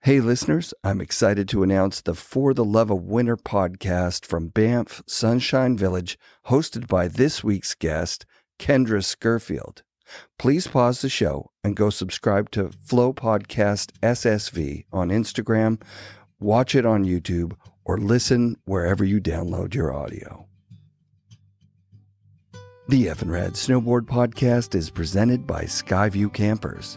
Hey listeners, I'm excited to announce the For the Love of Winter podcast from Banff Sunshine Village, hosted by this week's guest, Kendra Scurfield. Please pause the show and go subscribe to Flow Podcast SSV on Instagram, watch it on YouTube, or listen wherever you download your audio. The FNRad Snowboard Podcast is presented by Skyview Campers.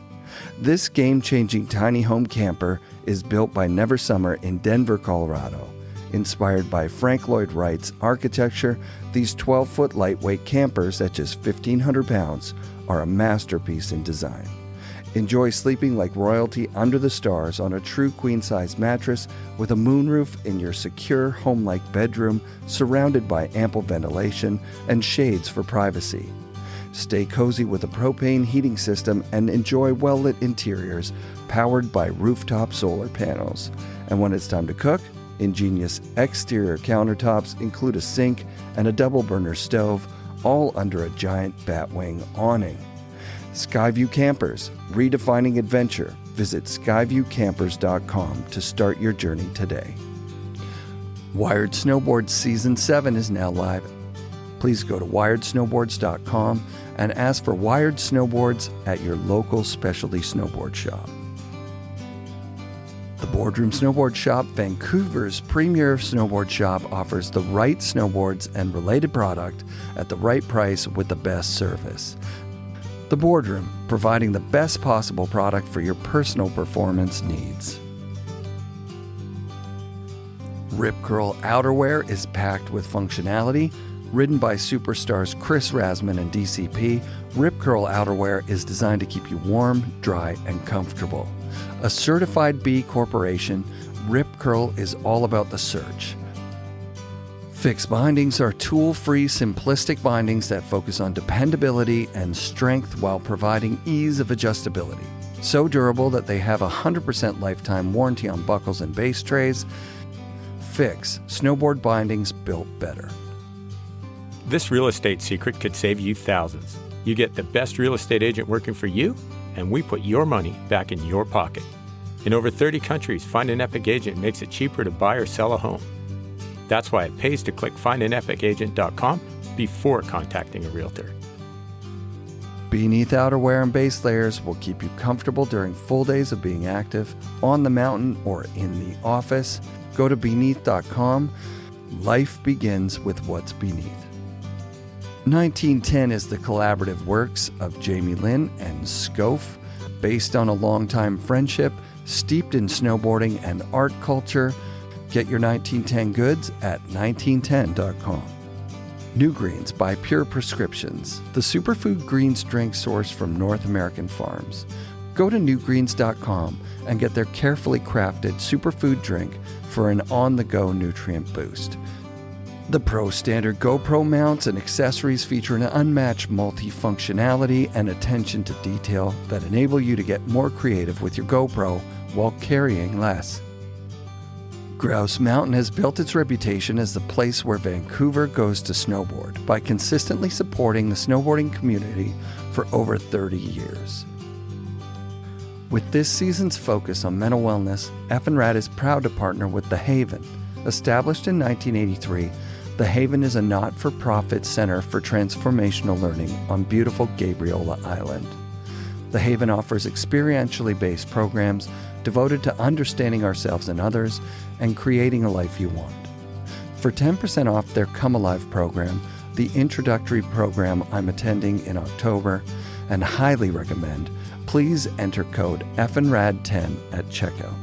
This game-changing tiny home camper is built by Never Summer in Denver, Colorado. Inspired by Frank Lloyd Wright's architecture, these 12-foot lightweight campers at just 1,500 pounds are a masterpiece in design. Enjoy sleeping like royalty under the stars on a true queen-size mattress with a moonroof in your secure home-like bedroom surrounded by ample ventilation and shades for privacy. Stay cozy with a propane heating system and enjoy well-lit interiors powered by rooftop solar panels. And when it's time to cook, ingenious exterior countertops include a sink and a double-burner stove, all under a giant batwing awning. Skyview Campers, redefining adventure. Visit skyviewcampers.com to start your journey today. Wired Snowboards Season 7 is now live. Please go to wiredsnowboards.com and ask for Wired Snowboards at your local specialty snowboard shop. The Boardroom Snowboard Shop, Vancouver's premier snowboard shop, offers the right snowboards and related product at the right price with the best service. The Boardroom, providing the best possible product for your personal performance needs. Ripcurl Outerwear is packed with functionality. Ridden by superstars Chris Rasman and DCP, Ripcurl Outerwear is designed to keep you warm, dry, and comfortable. A certified B Corporation, Ripcurl is all about the search. Fixed bindings are tool-free, simplistic bindings that focus on dependability and strength while providing ease of adjustability. So durable that they have a 100% lifetime warranty on buckles and base trays. Fix snowboard bindings built better. This real estate secret could save you thousands. You get the best real estate agent working for you, and we put your money back in your pocket. In over 30 countries, Find an Epic Agent makes it cheaper to buy or sell a home. That's why it pays to click findanepicagent.com before contacting a realtor. Beneath outerwear and base layers will keep you comfortable during full days of being active, on the mountain, or in the office. Go to beneath.com. Life begins with what's beneath. 1910 is the collaborative works of Jamie Lynn and Scof, based on a longtime friendship, steeped in snowboarding and art culture. Get your 1910 goods at 1910.com. New Greens by Pure Prescriptions, the superfood greens drink sourced from North American farms. Go to newgreens.com and get their carefully crafted superfood drink for an on-the-go nutrient boost. The Pro Standard GoPro mounts and accessories feature an unmatched multi-functionality and attention to detail that enable you to get more creative with your GoPro while carrying less. Grouse Mountain has built its reputation as the place where Vancouver goes to snowboard by consistently supporting the snowboarding community for over 30 years. With this season's focus on mental wellness, FNRad is proud to partner with The Haven. Established in 1983, The Haven is a not-for-profit center for transformational learning on beautiful Gabriola Island. The Haven offers experientially based programs devoted to understanding ourselves and others and creating a life you want. For 10% off their Come Alive program, the introductory program I'm attending in October, and highly recommend, please enter code FNRAD10 at checkout.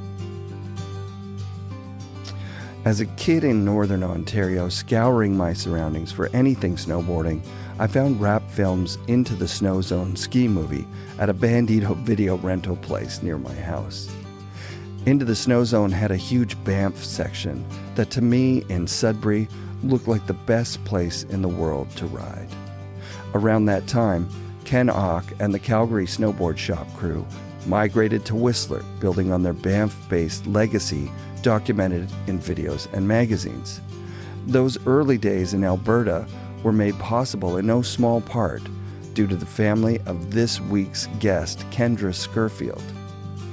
As a kid in Northern Ontario, scouring my surroundings for anything snowboarding, I found Wrap Film's Into the Snow Zone ski movie at a Bandito video rental place near my house. Into the Snow Zone had a huge Banff section that to me in Sudbury looked like the best place in the world to ride. Around that time, Ken Ock and the Calgary Snowboard Shop crew migrated to Whistler, building on their Banff-based legacy documented in videos and magazines. Those early days in Alberta were made possible in no small part due to the family of this week's guest, Kendra Scurfield.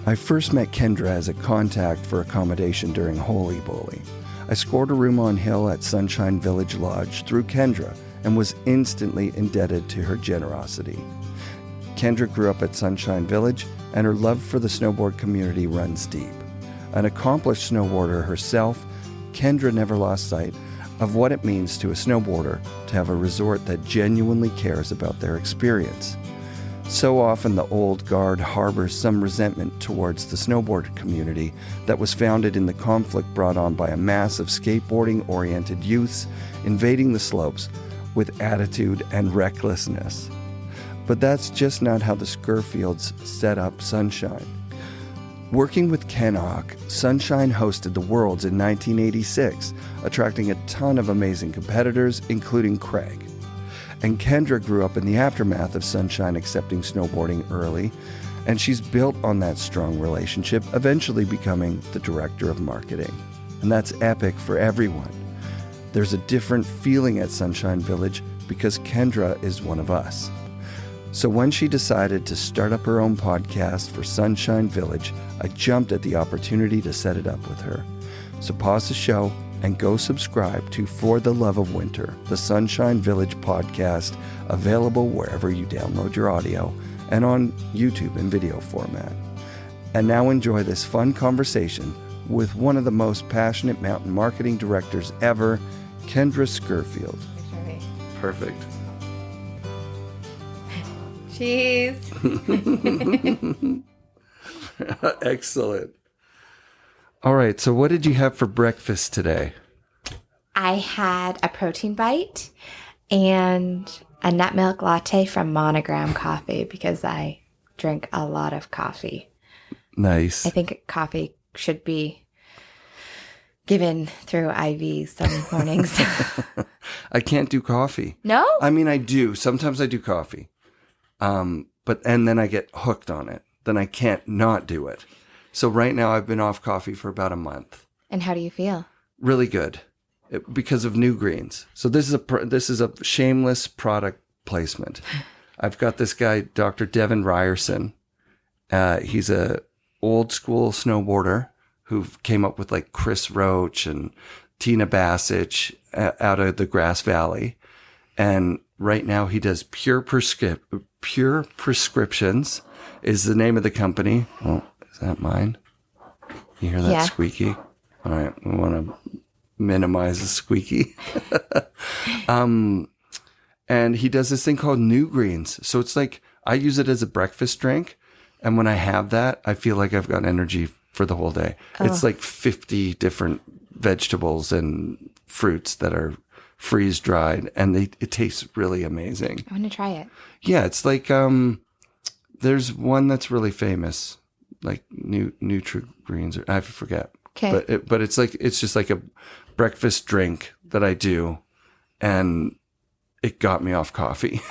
I first met Kendra as a contact for accommodation during Holy Bowling. I scored a room on hill at Sunshine Village Lodge through Kendra and was instantly indebted to her generosity. Kendra grew up at Sunshine Village, and her love for the snowboard community runs deep. An accomplished snowboarder herself, Kendra never lost sight of what it means to a snowboarder to have a resort that genuinely cares about their experience. So often the old guard harbors some resentment towards the snowboard community that was founded in the conflict brought on by a mass of skateboarding-oriented youths invading the slopes with attitude and recklessness. But that's just not how the Scurfields set up Sunshine. Working with Achenbach, Sunshine hosted the Worlds in 1986, attracting a ton of amazing competitors, including Craig. And Kendra grew up in the aftermath of Sunshine accepting snowboarding early, and she's built on that strong relationship, eventually becoming the director of marketing. And that's epic for everyone. There's a different feeling at Sunshine Village because Kendra is one of us. So when she decided to start up her own podcast for Sunshine Village, I jumped at the opportunity to set it up with her. So pause the show and go subscribe to For the Love of Winter, the Sunshine Village podcast, available wherever you download your audio and on YouTube in video format. And now enjoy this fun conversation with one of the most passionate mountain marketing directors ever, Kendra Scurfield. Perfect. Cheese. Excellent. All right, so what did you have for breakfast today? I had a protein bite and a nut milk latte from Monogram Coffee because I drink a lot of coffee. Nice. I think coffee should be given through IVs some mornings. I can't do coffee. No? I mean, I do. Sometimes I do coffee. And then I get hooked on it. Then I can't not do it. So right now I've been off coffee for about a month. And how do you feel? Really good, because of New Greens. So this is a shameless product placement. I've got this guy, Dr. Devin Ryerson. He's a old school snowboarder who came up with like Chris Roach and Tina Bassich out of the Grass Valley. And right now he does Pure Prescriptions is the name of the company. Oh, is that mine? You hear that Yeah. squeaky? All right. We want to minimize the squeaky. And he does this thing called New Greens. So it's like, I use it as a breakfast drink. And when I have that, I feel like I've got energy for the whole day. Oh. It's like 50 different vegetables and fruits that are freeze dried, and it tastes really amazing. I want to try it. Yeah, it's like there's one that's really famous, like Nutri-Greens, or I forget. Okay. But it's just like a breakfast drink that I do, and it got me off coffee.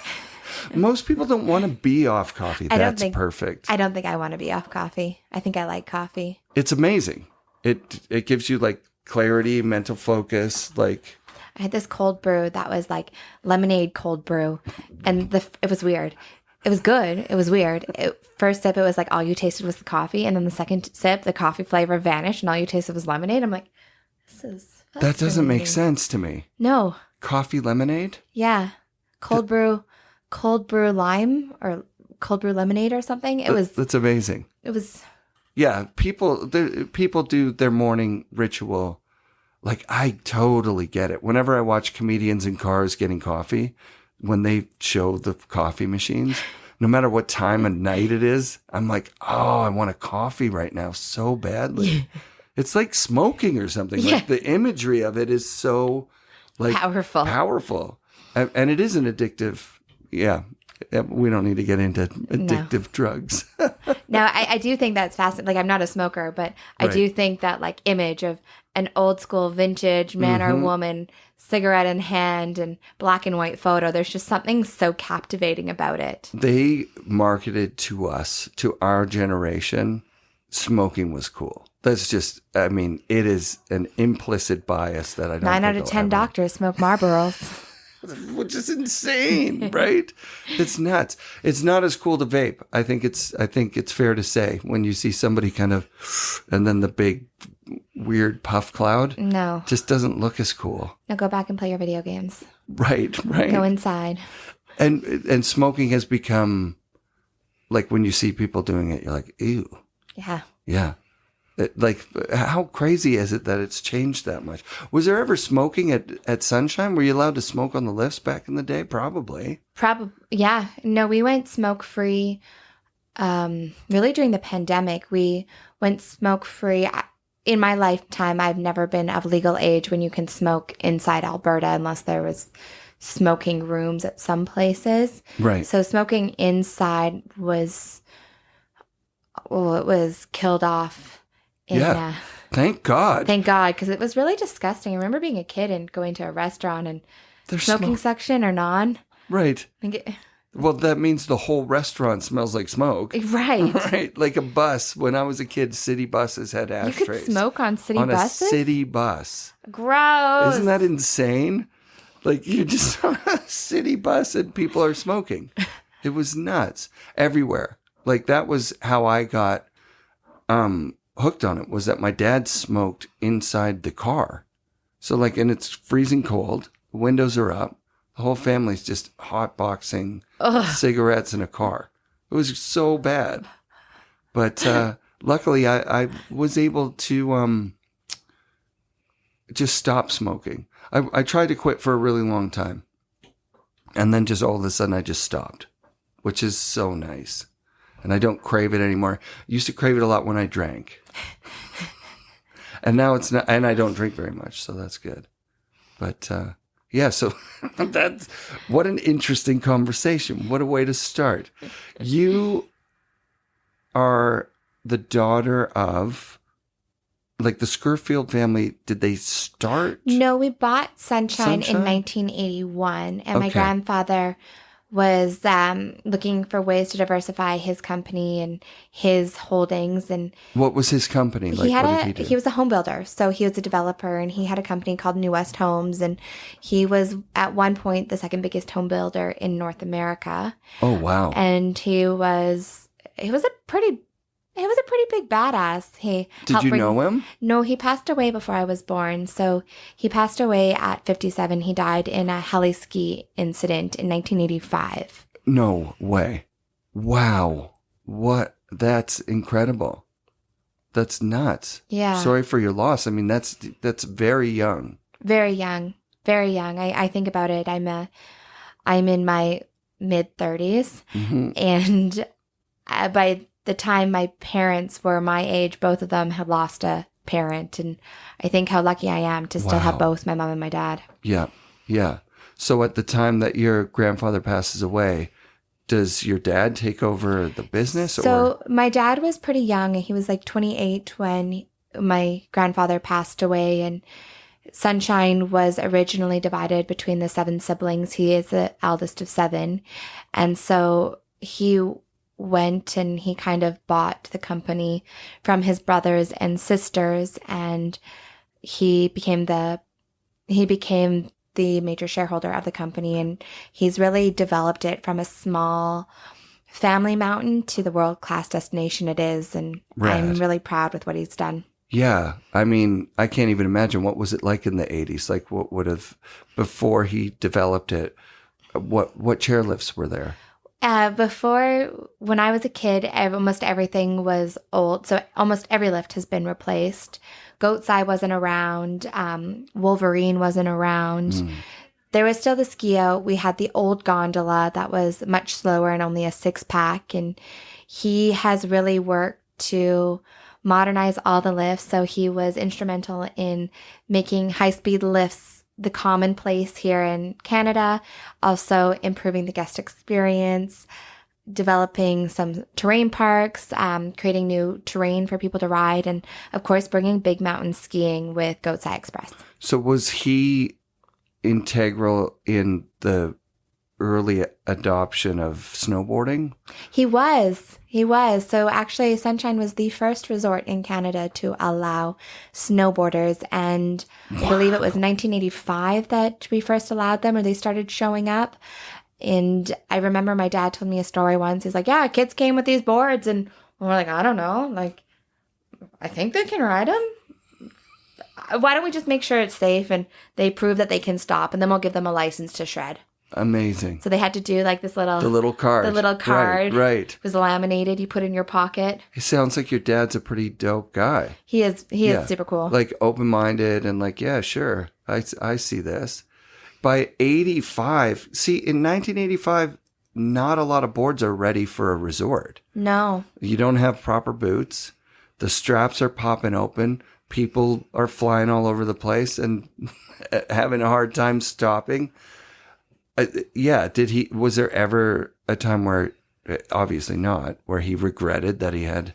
Most people don't want to be off coffee. That's perfect. I don't think I want to be off coffee. I think I like coffee. It's amazing. It gives you like clarity, mental focus, like. I had this cold brew that was like lemonade cold brew, and it was weird. It was good. It was weird. First sip, it was like all you tasted was the coffee, and then the second sip, the coffee flavor vanished, and all you tasted was lemonade. I'm like, this is that doesn't make sense to me. No. Coffee lemonade? Yeah, cold brew lime or cold brew lemonade or something. That's amazing. It was. Yeah, people do their morning ritual. Like, I totally get it. Whenever I watch comedians in cars getting coffee, when they show the coffee machines, no matter what time of night it is, I'm like, oh, I want a coffee right now so badly. It's like smoking or something. Yeah. Like, the imagery of it is so like powerful. And it is an addictive. Yeah. We don't need to get into addictive drugs. No, I do think that's fascinating. Like, I'm not a smoker, but I do think that like image of an old school vintage man or woman, cigarette in hand and black and white photo. There's just something so captivating about it. They marketed to us, to our generation, smoking was cool. That's just, I mean, it is an implicit bias that I don't 9 think out of 10 doctors smoke Marlboros. which is insane, right? It's nuts. It's not as cool to vape. I think it's fair to say when you see somebody kind of, and then the big weird puff cloud. No. Just doesn't look as cool. Now go back and play your video games. Right. Go inside. And smoking has become, like when you see people doing it, you're like, ew. Yeah. Yeah. Like, how crazy is it that it's changed that much? Was there ever smoking at Sunshine? Were you allowed to smoke on the lifts back in the day? Probably. Yeah. No, we went smoke-free really during the pandemic. We went smoke-free. In my lifetime, I've never been of legal age when you can smoke inside Alberta unless there was smoking rooms at some places. Right. So smoking inside was killed off. Yeah. Thank God. Thank God, because it was really disgusting. I remember being a kid and going to a restaurant and There's smoking section or non. Right. Well, that means the whole restaurant smells like smoke. Right. Right. Like a bus. When I was a kid, city buses had ashtrays. You could smoke on city buses? buses? On a city bus. Gross. Isn't that insane? Like, you're just on a city bus and people are smoking. It was nuts. Everywhere. Like, that was how I got hooked on it, was that my dad smoked inside the car. So, like, and it's freezing cold. The windows are up. The whole family's just hotboxing cigarettes in a car. It was so bad. But luckily, I was able to just stop smoking. I tried to quit for a really long time. And then just all of a sudden, I just stopped, which is so nice. And I don't crave it anymore. I used to crave it a lot when I drank. And now it's not, and I don't drink very much, so that's good. But yeah, so that's, what an interesting conversation. What a way to start. You are the daughter of, like, the Scurfield family. Did they start? No, we bought Sunshine in 1981, and my grandfather was looking for ways to diversify his company and his holdings. And what was his company? Like, what did he do? He was a home builder, so he was a developer, and he had a company called New West Homes, and he was at one point the second biggest home builder in North America. Oh wow! And he was a pretty big badass. Did you know him? No, he passed away before I was born. So he passed away at 57. He died in a heli ski incident in 1985. No way. Wow. What? That's incredible. That's nuts. Yeah. Sorry for your loss. I mean, that's very young. Very young. Very young. I think about it. I'm in my mid 30s, and by the time my parents were my age, both of them had lost a parent. And I think how lucky I am to still have both my mom and my dad. Yeah. Yeah. So at the time that your grandfather passes away, does your dad take over the business? So my dad was pretty young. He was like 28 when my grandfather passed away. And Sunshine was originally divided between the 7 siblings. He is the eldest of 7. And so he went and he kind of bought the company from his brothers and sisters, and he became the major shareholder of the company, and he's really developed it from a small family mountain to the world-class destination it is, and I'm really proud with what he's done. Yeah. I mean, I can't even imagine what was it like in the 80s? Like, what would have, before he developed it, what chairlifts were there? Before, when I was a kid, almost everything was old. So almost every lift has been replaced. Goat's Eye wasn't around. Wolverine wasn't around. There was still the Skio. We had the old gondola that was much slower and only a 6-pack. And he has really worked to modernize all the lifts. So he was instrumental in making high-speed lifts the commonplace here in Canada, also improving the guest experience, developing some terrain parks, creating new terrain for people to ride, and of course bringing big mountain skiing with Goat's Eye Express. So was he integral in the early adoption of snowboarding. He was. So actually, Sunshine was the first resort in Canada to allow snowboarders. And I believe it was 1985 that we first allowed them, or they started showing up. And I remember my dad told me a story once. He's like, yeah, kids came with these boards. And we're like, I don't know. Like, I think they can ride them. Why don't we just make sure it's safe and they prove that they can stop, and then we'll give them a license to shred. Amazing. So they had to do like this little... The little card. The little card. Right. It was laminated. You put in your pocket. It sounds like your dad's a pretty dope guy. He is super cool. Like open-minded and like, yeah, sure. I see this. By 85, see, in 1985, not a lot of boards are ready for a resort. No. You don't have proper boots. The straps are popping open. People are flying all over the place and having a hard time stopping. Was there ever a time where, obviously not, where he regretted that he had,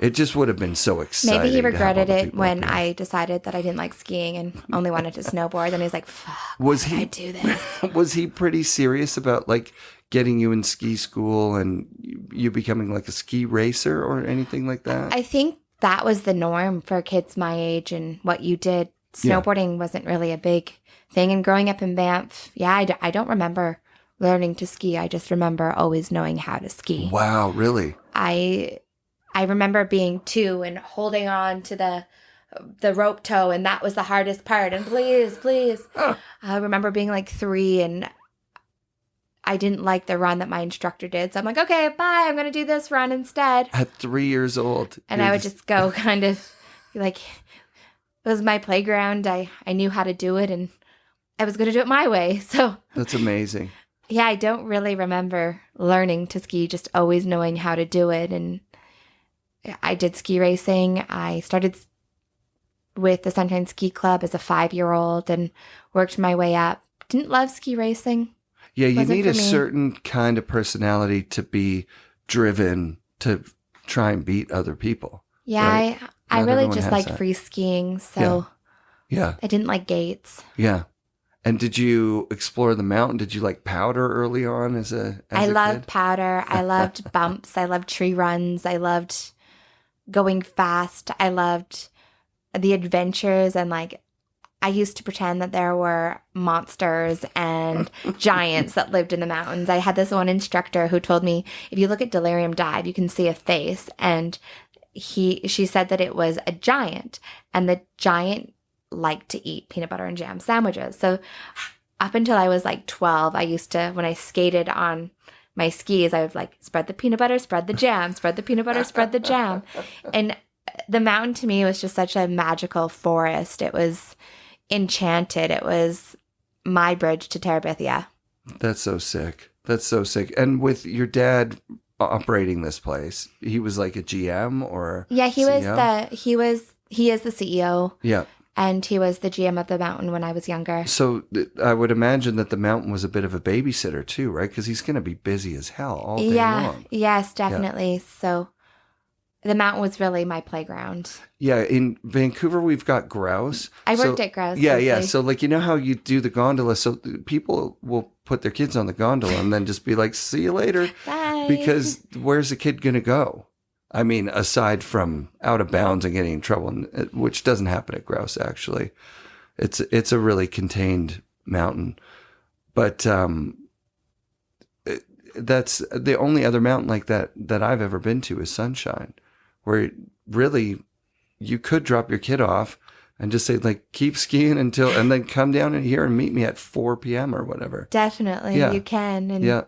it just would have been so exciting. Maybe he regretted it when I decided that I didn't like skiing and only wanted to snowboard. And he's like, fuck, I do this? Was he pretty serious about like getting you in ski school and you becoming like a ski racer or anything like that? I think that was the norm for kids my age and what you did. Snowboarding wasn't really a big thing. And growing up in Banff, I don't remember learning to ski. I just remember always knowing how to ski. Wow, really? I remember being 2 and holding on to the rope toe, and that was the hardest part. And please. I remember being like 3, and I didn't like the run that my instructor did. So I'm like, okay, bye. I'm going to do this run instead. At 3 years old. And I would just go kind of like, it was my playground. I knew how to do it, and I was going to do it my way. So that's amazing. Yeah, I don't really remember learning to ski, just always knowing how to do it. And I did ski racing. I started with the Sunshine Ski Club as a 5-year-old and worked my way up. Didn't love ski racing. Yeah, you need a certain kind of personality to be driven to try and beat other people. Yeah, right? I really just liked free skiing, so yeah. I didn't like gates. Yeah. And did you explore the mountain? Did you like powder early on as a I loved kid? powder. I loved bumps. I loved tree runs. I loved going fast. I loved the adventures, and like I used to pretend that there were monsters and giants that lived in the mountains. I had this one instructor who told me, if you look at Delirium Dive, you can see a face. And she said that it was a giant, and the giant liked to eat peanut butter and jam sandwiches. So up until I was like 12, I used to, when I skated on my skis, I would like spread the peanut butter, spread the jam, spread the peanut butter, spread the jam. And the mountain to me was just such a magical forest. It was enchanted. It was my bridge to Terabithia. That's so sick. And with your dad operating this place, he was like a GM or he CEO? He is the CEO. Yeah. And he was the GM of the mountain when I was younger. So I would imagine that the mountain was a bit of a babysitter too, right? Because he's going to be busy as hell all day long. Yes, definitely. Yeah. So the mountain was really my playground. Yeah, in Vancouver, we've got Grouse. I worked at Grouse. Yeah, briefly. Yeah. So like, you know how you do the gondola? So people will put their kids on the gondola and then just be like, see you later. Bye. Because where's the kid going to go? I mean, aside from out of bounds and getting in trouble, which doesn't happen at Grouse, actually. It's a really contained mountain. But that's the only other mountain like that I've ever been to is Sunshine, where really you could drop your kid off and just say, like, keep skiing and then come down in here and meet me at 4 p.m. or whatever. Definitely, you can. And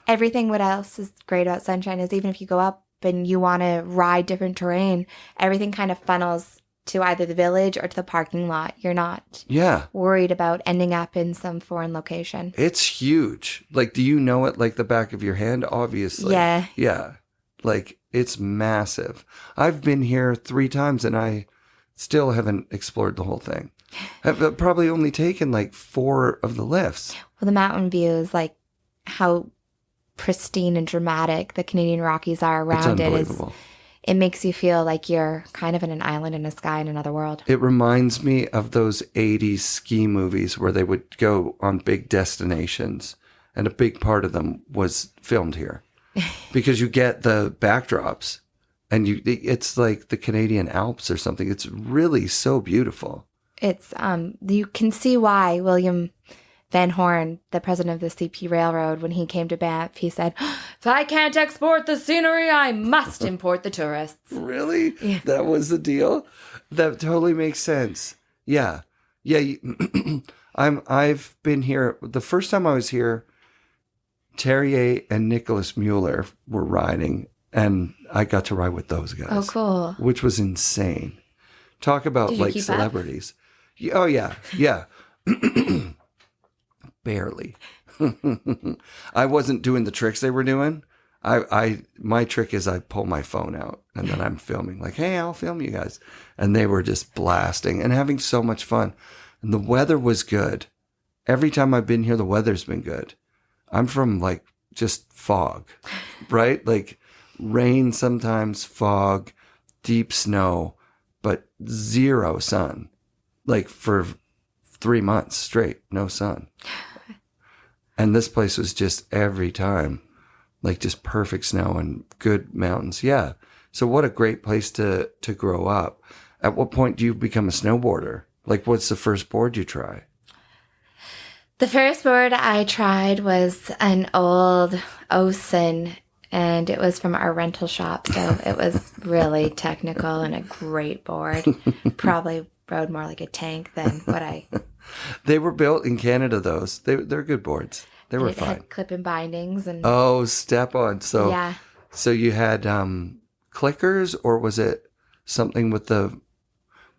everything what else is great about Sunshine is even if you go up and you want to ride different terrain, everything kind of funnels to either the village or to the parking lot. You're not worried about ending up in some foreign location. It's huge. Like, do you know it like the back of your hand? Obviously. Yeah. Yeah. Like, it's massive. I've been here 3 times and I still haven't explored the whole thing. I've probably only taken like 4 of the lifts. Well, the mountain views, like how pristine and dramatic the Canadian Rockies are around it makes you feel like you're kind of in an island in a sky in another world. It reminds me of those 80s ski movies where they would go on big destinations and a big part of them was filmed here because you get the backdrops and it's like the Canadian Alps or something. It's really so beautiful. It's you can see why William Van Horn, the president of the CP Railroad, when he came to Banff, he said, "If I can't export the scenery, I must import the tourists." Really? Yeah. That was the deal? That totally makes sense. Yeah. Yeah. I've been here. The first time I was here, Terrier and Nicholas Mueller were riding, and I got to ride with those guys. Oh, cool. Which was insane. Talk about Did you like keep celebrities. Oh, yeah. Yeah. Barely. I wasn't doing the tricks they were doing. My trick is I pull my phone out and then I'm filming like, hey, I'll film you guys. And they were just blasting and having so much fun. And the weather was good. Every time I've been here, the weather's been good. I'm from like just fog, right? Like rain sometimes, fog, deep snow, but zero sun. Like for 3 months straight, no sun. And this place was just every time, like just perfect snow and good mountains. Yeah. So what a great place to grow up. At what point do you become a snowboarder? Like what's the first board you try? The first board I tried was an old Osen, and it was from our rental shop. So it was really technical and a great board. Probably rode more like a tank than what I... They were built in Canada, those. They're good boards. They were fine. Had clip-in bindings. And oh, step on. So, yeah. So you had clickers, or was it something with the...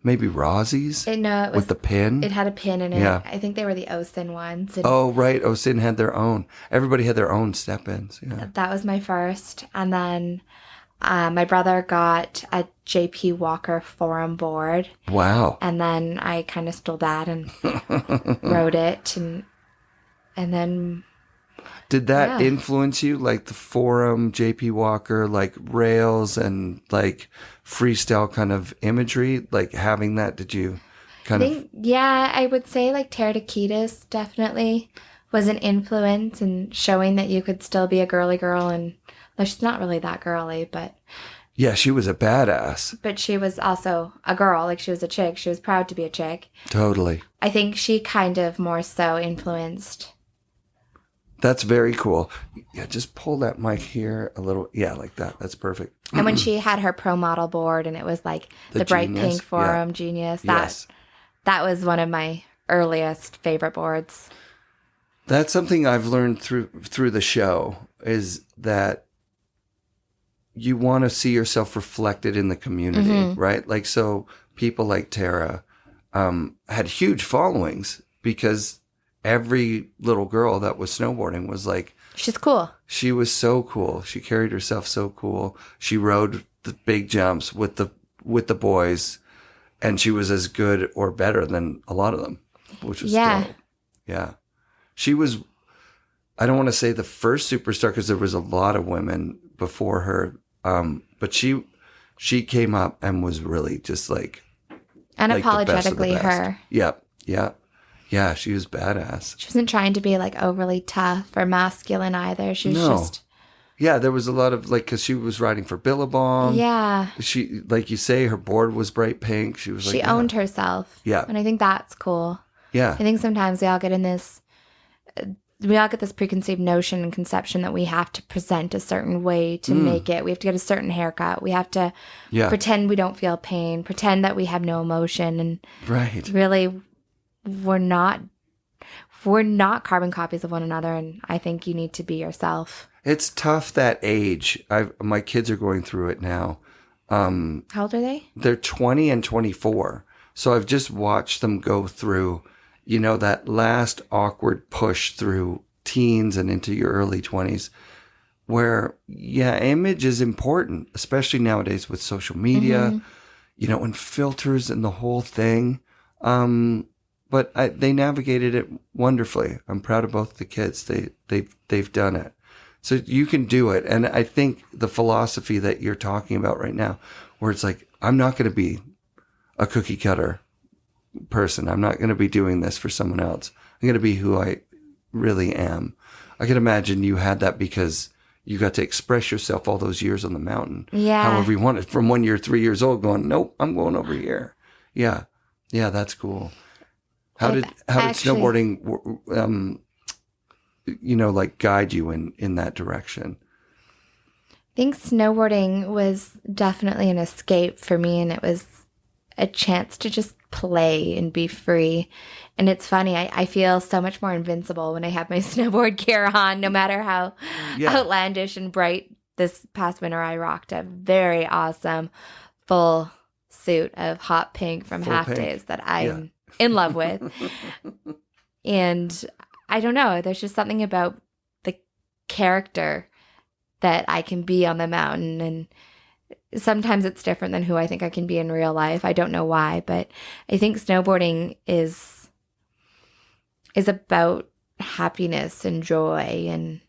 Maybe Rossies? No, it was with the pin? It had a pin in it. Yeah. I think they were the Osen ones. Oh, right. Osen had their own. Everybody had their own step-ins. Yeah. That was my first. And then my brother got a JP Walker Forum board. Wow. And then I kind of stole that and rode it. And then... Did that influence you? Like the Forum, JP Walker, like rails and like freestyle kind of imagery? Like having that, did you kind of... Yeah, I would say like Terdakitas definitely was an influence in showing that you could still be a girly girl. And well, she's not really that girly, but... Yeah, she was a badass. But she was also a girl. Like she was a chick. She was proud to be a chick. Totally. I think she kind of more so influenced... That's very cool. Yeah, just pull that mic here a little. Yeah, like that. That's perfect. And when she had her pro model board and it was like the bright Genius? pink Forum Genius, that was one of my earliest favorite boards. That's something I've learned through the show is that you want to see yourself reflected in the community, right? Like, so people like Tara had huge followings because every little girl that was snowboarding was like... She's cool. She was so cool. She carried herself so cool. She rode the big jumps with the boys, and she was as good or better than a lot of them, which was dope. Yeah. She was, I don't want to say the first superstar because there was a lot of women before her, but she came up and was really just like... Unapologetically like her. Yep. Yeah. Yeah, she was badass. She wasn't trying to be like overly tough or masculine either. She was just... Yeah, there was a lot of like, because she was riding for Billabong. Yeah. She, like you say, her board was bright pink. She was like... She owned herself. Yeah. And I think that's cool. Yeah. I think sometimes we all get this preconceived notion and conception that we have to present a certain way to make it. We have to get a certain haircut. We have to pretend we don't feel pain, pretend that we have no emotion. And really... We're not carbon copies of one another, and I think you need to be yourself. It's tough that age. My kids are going through it now. How old are they? They're 20 and 24. So I've just watched them go through, that last awkward push through teens and into your early 20s where, image is important, especially nowadays with social media, and filters and the whole thing. But they navigated it wonderfully. I'm proud of both the kids. They've done it. So you can do it. And I think the philosophy that you're talking about right now, where it's like, I'm not going to be a cookie cutter person. I'm not going to be doing this for someone else. I'm going to be who I really am. I can imagine you had that because you got to express yourself all those years on the mountain. Yeah. However you wanted. From when you're 3 years old going, nope, I'm going over here. Yeah. Yeah, that's cool. How did snowboarding, like guide you in that direction? I think snowboarding was definitely an escape for me, and it was a chance to just play and be free. And it's funny, I feel so much more invincible when I have my snowboard gear on, no matter how outlandish and bright. This past winter, I rocked a very awesome full suit of hot pink from Half Days that I'm in love with. And I don't know, there's just something about the character that I can be on the mountain, and sometimes it's different than who I think I can be in real life. I don't know why, but I think snowboarding is about happiness and joy and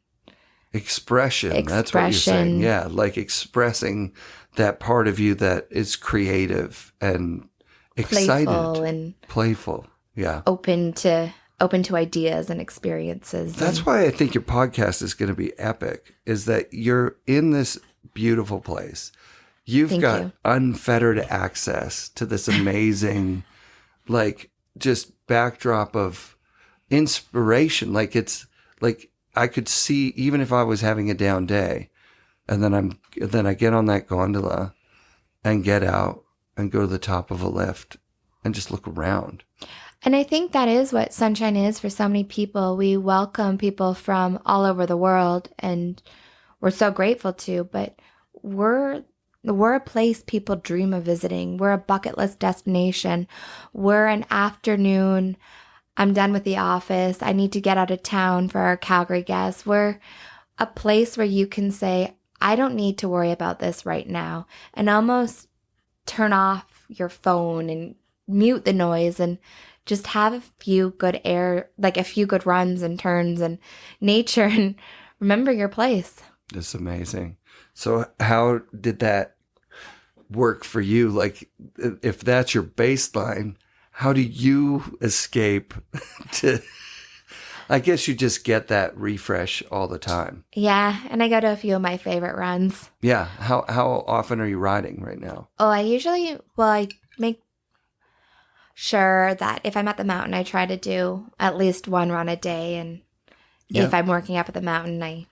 expression. That's what you're saying. Yeah, like expressing that part of you that is creative and excited, playful. Yeah, open to ideas and experiences. That's why I think your podcast is going to be epic. Is that you're in this beautiful place. You've got unfettered access to this amazing, like, just backdrop of inspiration. Like, it's like I could see, even if I was having a down day, and then I get on that gondola and get out and go to the top of a lift and just look around. And I think that is what Sunshine is for so many people. We welcome people from all over the world, and we're so grateful to, but we're a place people dream of visiting. We're a bucket list destination. We're an afternoon, I'm done with the office, I need to get out of town for our Calgary guests. We're a place where you can say, I don't need to worry about this right now, and almost turn off your phone and mute the noise and just have a few good runs and turns and nature and remember your place. That's amazing. So how did that work for you? Like, if that's your baseline, how do you escape to, I guess you just get that refresh all the time. Yeah. And I go to a few of my favorite runs. Yeah. How often are you riding right now? Oh, I make sure that if I'm at the mountain, I try to do at least one run a day. And if I'm working up at the mountain,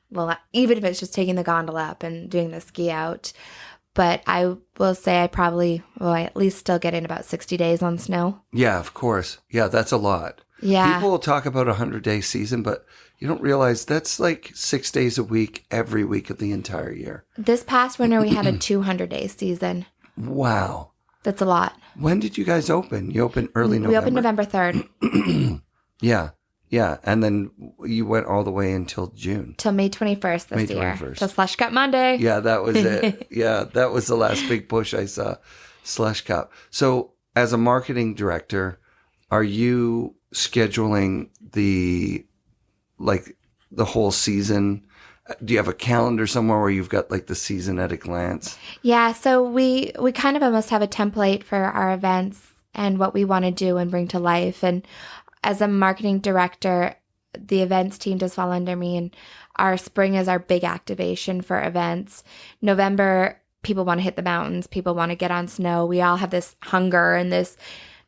even if it's just taking the gondola up and doing the ski out. But I will say I at least still get in about 60 days on snow. Yeah, of course. Yeah, that's a lot. Yeah. People will talk about 100-day season, but you don't realize that's like 6 days a week, every week of the entire year. This past winter, we had a 200-day season. Wow. That's a lot. When did you guys open? You opened early November? We opened November 3rd. Yeah. Yeah. And then you went all the way until June. Till May 21st this year. Till Slush Cup Monday. Yeah, that was it. Yeah, that was the last big push I saw. Slush Cup. So as a marketing director, are you scheduling the whole season? Do you have a calendar somewhere where you've got like the season at a glance? Yeah, so we kind of almost have a template for our events and what we want to do and bring to life. And as a marketing director, the events team does fall under me, and our spring is our big activation for events. November, people want to hit the mountains. People want to get on snow. We all have this hunger and this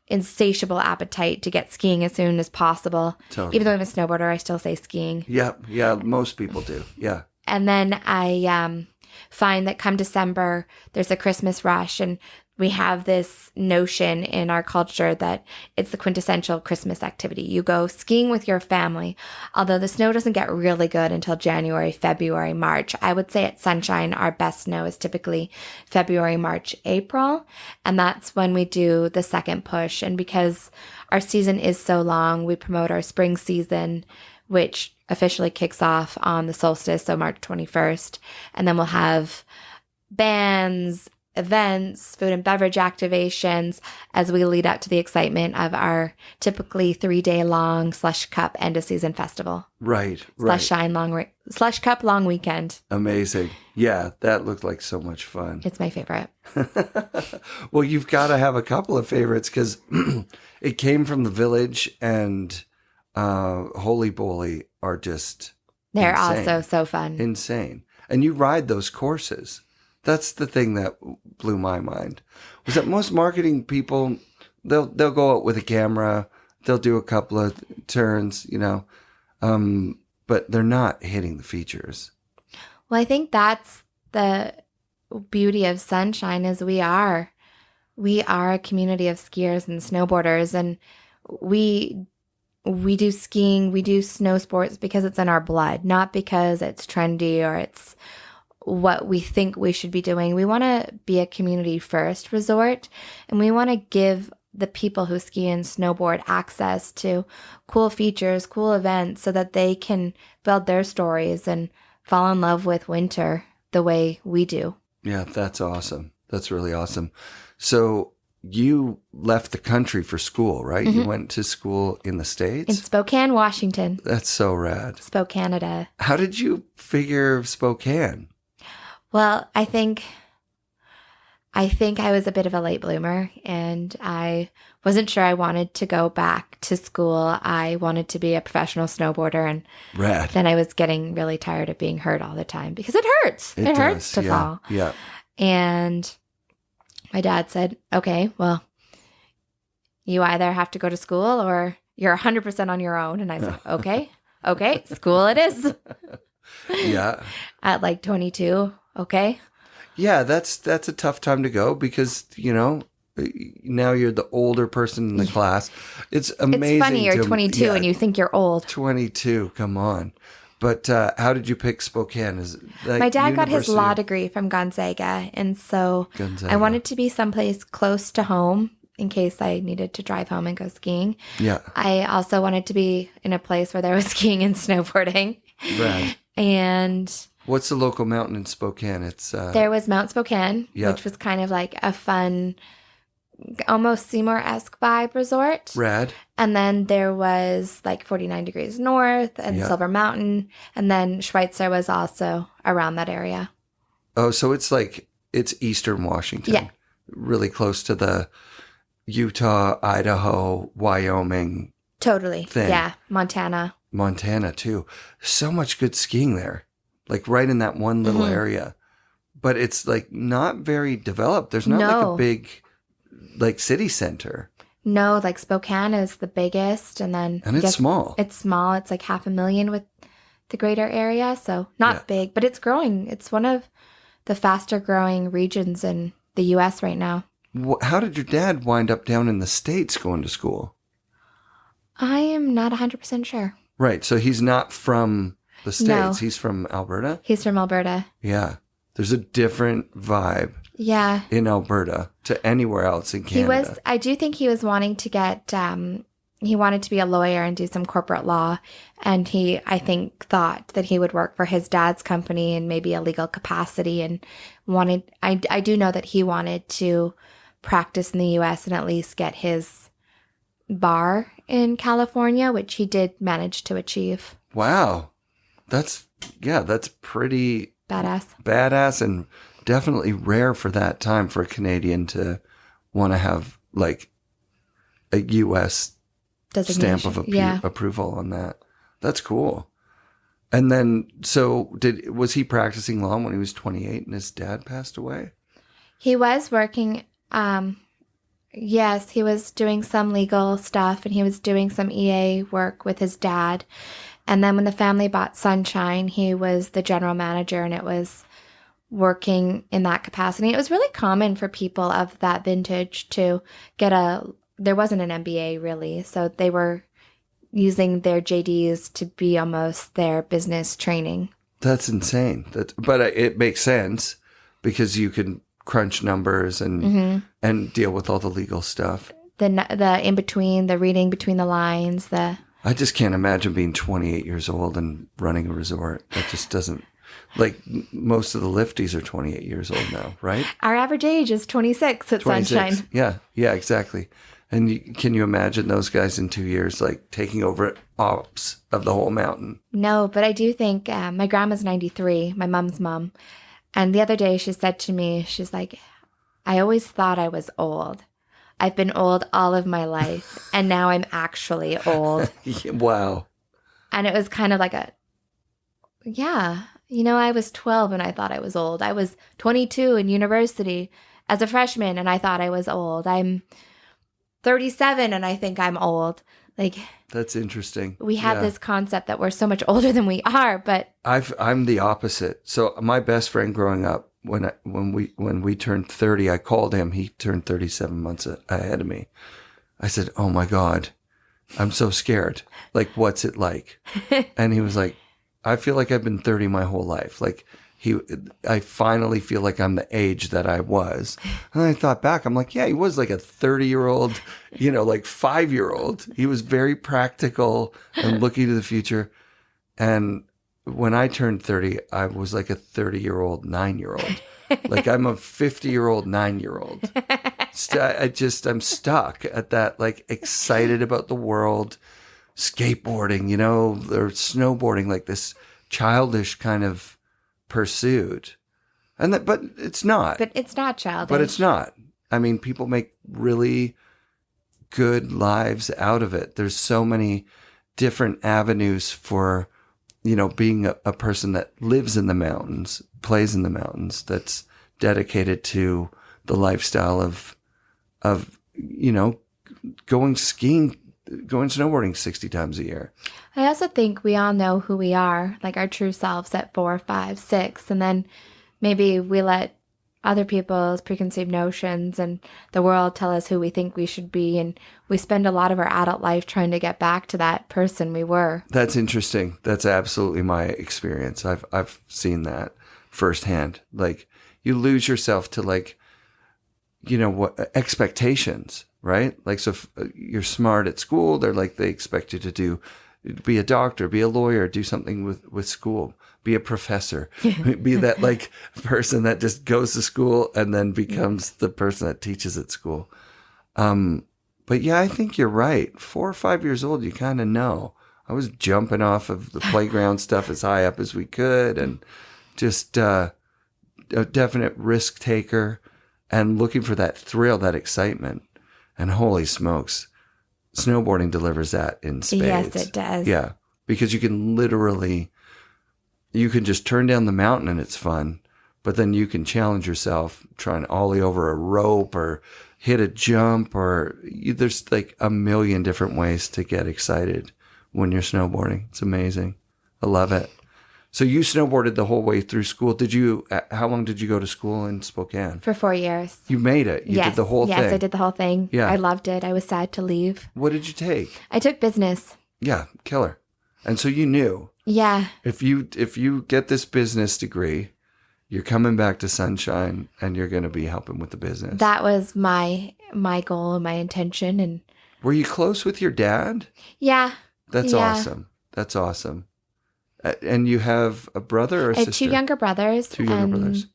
insatiable appetite to get skiing as soon as possible. Totally. Even though I'm a snowboarder, I still say skiing. Yep. Yeah, most people do. Yeah. And then I find that come December, there's a Christmas rush, and we have this notion in our culture that it's the quintessential Christmas activity. You go skiing with your family, although the snow doesn't get really good until January, February, March. I would say at Sunshine, our best snow is typically February, March, April, and that's when we do the second push. And because our season is so long, we promote our spring season, which officially kicks off on the solstice, so March 21st, and then we'll have bands, events, food and beverage activations as we lead up to the excitement of our typically 3-day long Slush Cup end of season festival. Right. Slush Cup long weekend. Amazing. Yeah, that looked like so much fun. It's my favorite. Well, you've got to have a couple of favorites because it came from the village, and Holy Bowly are just They're insane. also so fun. Insane. And you ride those courses. That's the thing that blew my mind. Was that most marketing people, they'll go out with a camera, they'll do a couple of turns, but they're not hitting the features. Well, I think that's the beauty of Sunshine is we are a community of skiers and snowboarders, and we do skiing, we do snow sports because it's in our blood, not because it's trendy or it's what we think we should be doing. We want to be a community first resort, and we want to give the people who ski and snowboard access to cool features, cool events, so that they can build their stories and fall in love with winter the way we do. Yeah, that's awesome. That's really awesome. So you left the country for school, right? Mm-hmm. You went to school in the States? In Spokane, Washington. That's so rad. Spokane. How did you figure Spokane? Well, I think I was a bit of a late bloomer, and I wasn't sure I wanted to go back to school. I wanted to be a professional snowboarder, and Rad. then I was getting really tired of being hurt all the time because it hurts. It hurts to fall. Yeah. And my dad said, okay, well, you either have to go to school or you're 100% on your own. And I said, okay, school it is. Yeah. At like 22, okay. Yeah, that's a tough time to go because, now you're the older person in the class. It's amazing. It's funny you're 22 and you think you're old. 22, come on. But how did you pick Spokane? Is like my dad got his University law of degree from Gonzaga, and so Gonzaga. I wanted to be someplace close to home in case I needed to drive home and go skiing. Yeah. I also wanted to be in a place where there was skiing and snowboarding. Right. And what's the local mountain in Spokane? It's there was Mount Spokane, Yeah. which was kind of like a fun, almost Seymour-esque vibe resort. rad. And then there was like 49 degrees north and Yeah. Silver Mountain. And then Schweitzer was also around that area. Oh, so it's Eastern Washington. Yeah. Really close to the Utah, Idaho, Wyoming, Totally. Thing. Yeah. Montana. Montana too. So much good skiing there. Like right in that one little Mhm. area. But it's like not very developed. There's not like No. a big like city center. No, like Spokane is the biggest. And then And I it's guess small. It's small. It's like 500,000 with the greater area. So not Yeah. big, but it's growing. It's one of the faster growing regions in the U.S. right now. How did your dad wind up down in the States going to school? I am not 100% sure. Right. So he's not from the States. No. He's from Alberta. He's from Alberta. Yeah. There's a different vibe Yeah. in Alberta to anywhere else in Canada. I do think he was wanting to get, he wanted to be a lawyer and do some corporate law. And I think, thought that he would work for his dad's company in maybe a legal capacity and I do know that he wanted to practice in the U.S. and at least get his bar in California, which he did manage to achieve. Wow. That's pretty Badass. and definitely rare for that time for a Canadian to want to have like a U.S. stamp of approval on that. That's cool. And then, so was he practicing law when he was 28 and his dad passed away? He was working, yes, he was doing some legal stuff and he was doing some EA work with his dad. And then when the family bought Sunshine, he was the general manager and it was working in that capacity. It was really common for people of that vintage to get there wasn't an MBA really, so they were using their JDs to be almost their business training. That's insane. But it makes sense because you can crunch numbers and deal with all the legal stuff. The in between, the reading between the lines, I just can't imagine being 28 years old and running a resort. That just doesn't, like most of the lifties are 28 years old now, right? Our average age is 26 at 26. Sunshine. Yeah, exactly. And can you imagine those guys in 2 years, like taking over ops of the whole mountain? No, but I do think my grandma's 93, my mom's mom. And the other day she said to me, she's like, I always thought I was old. I've been old all of my life. And now I'm actually old. Wow. And it was kind of like Yeah. I was 12 and I thought I was old. I was 22 in university as a freshman and I thought I was old. I'm 37 and I think I'm old. Like, That's interesting. we had Yeah. this concept that we're so much older than we are, but I'm the opposite. So my best friend growing up, when we turned 30, I called him. He turned 37 months ahead of me. I said, "Oh my God, I'm so scared. Like, what's it like?" And he was like, "I feel like I've been 30 my whole life. Like, I finally feel like I'm the age that I was." And I thought back, I'm like, yeah, he was like a 30-year-old, like 5-year-old. He was very practical and looking to the future. And when I turned 30, I was like a 30-year-old 9-year-old. Like, I'm a 50-year-old 9-year-old. I'm stuck at that, like, excited about the world, skateboarding, or snowboarding, like this childish kind of pursuit. But it's not. But it's not childish. But it's not. I mean, people make really good lives out of it. There's so many different avenues for, being a person that lives in the mountains, plays in the mountains, that's dedicated to the lifestyle of going skiing, going snowboarding 60 times a year. I also think we all know who we are, like our true selves at 4, 5, 6, and then maybe we let other people's preconceived notions and the world tell us who we think we should be, and we spend a lot of our adult life trying to get back to that person we were. That's interesting. That's absolutely my experience. I've seen that firsthand. Like, you lose yourself to, like, what expectations, right? Like, so if you're smart at school, they expect you to be a doctor, be a lawyer, do something with school, be a professor, be that, like, person that just goes to school and then becomes the person that teaches at school. But yeah, I think you're right. 4 or 5 years old, you kind of know. I was jumping off of the playground stuff as high up as we could, and just a definite risk taker and looking for that thrill, that excitement. And holy smokes, snowboarding delivers that in spades. Yes, it does. Yeah, because you can just turn down the mountain and it's fun, but then you can challenge yourself trying to ollie over a rope or hit a jump, there's like a million different ways to get excited when you're snowboarding. It's amazing. I love it. So you snowboarded the whole way through school. How long did you go to school in Spokane? For 4 years. You made it. You did the whole thing. Yes, I did the whole thing. Yeah. I loved it. I was sad to leave. What did you take? I took business. Yeah, killer. And so you knew. Yeah. If you get this business degree, you're coming back to Sunshine and you're going to be helping with the business. That was my goal and my intention. And were you close with your dad? Yeah. That's awesome. That's awesome. And you have a brother or a sister? I have 2 younger brothers. 2 younger brothers.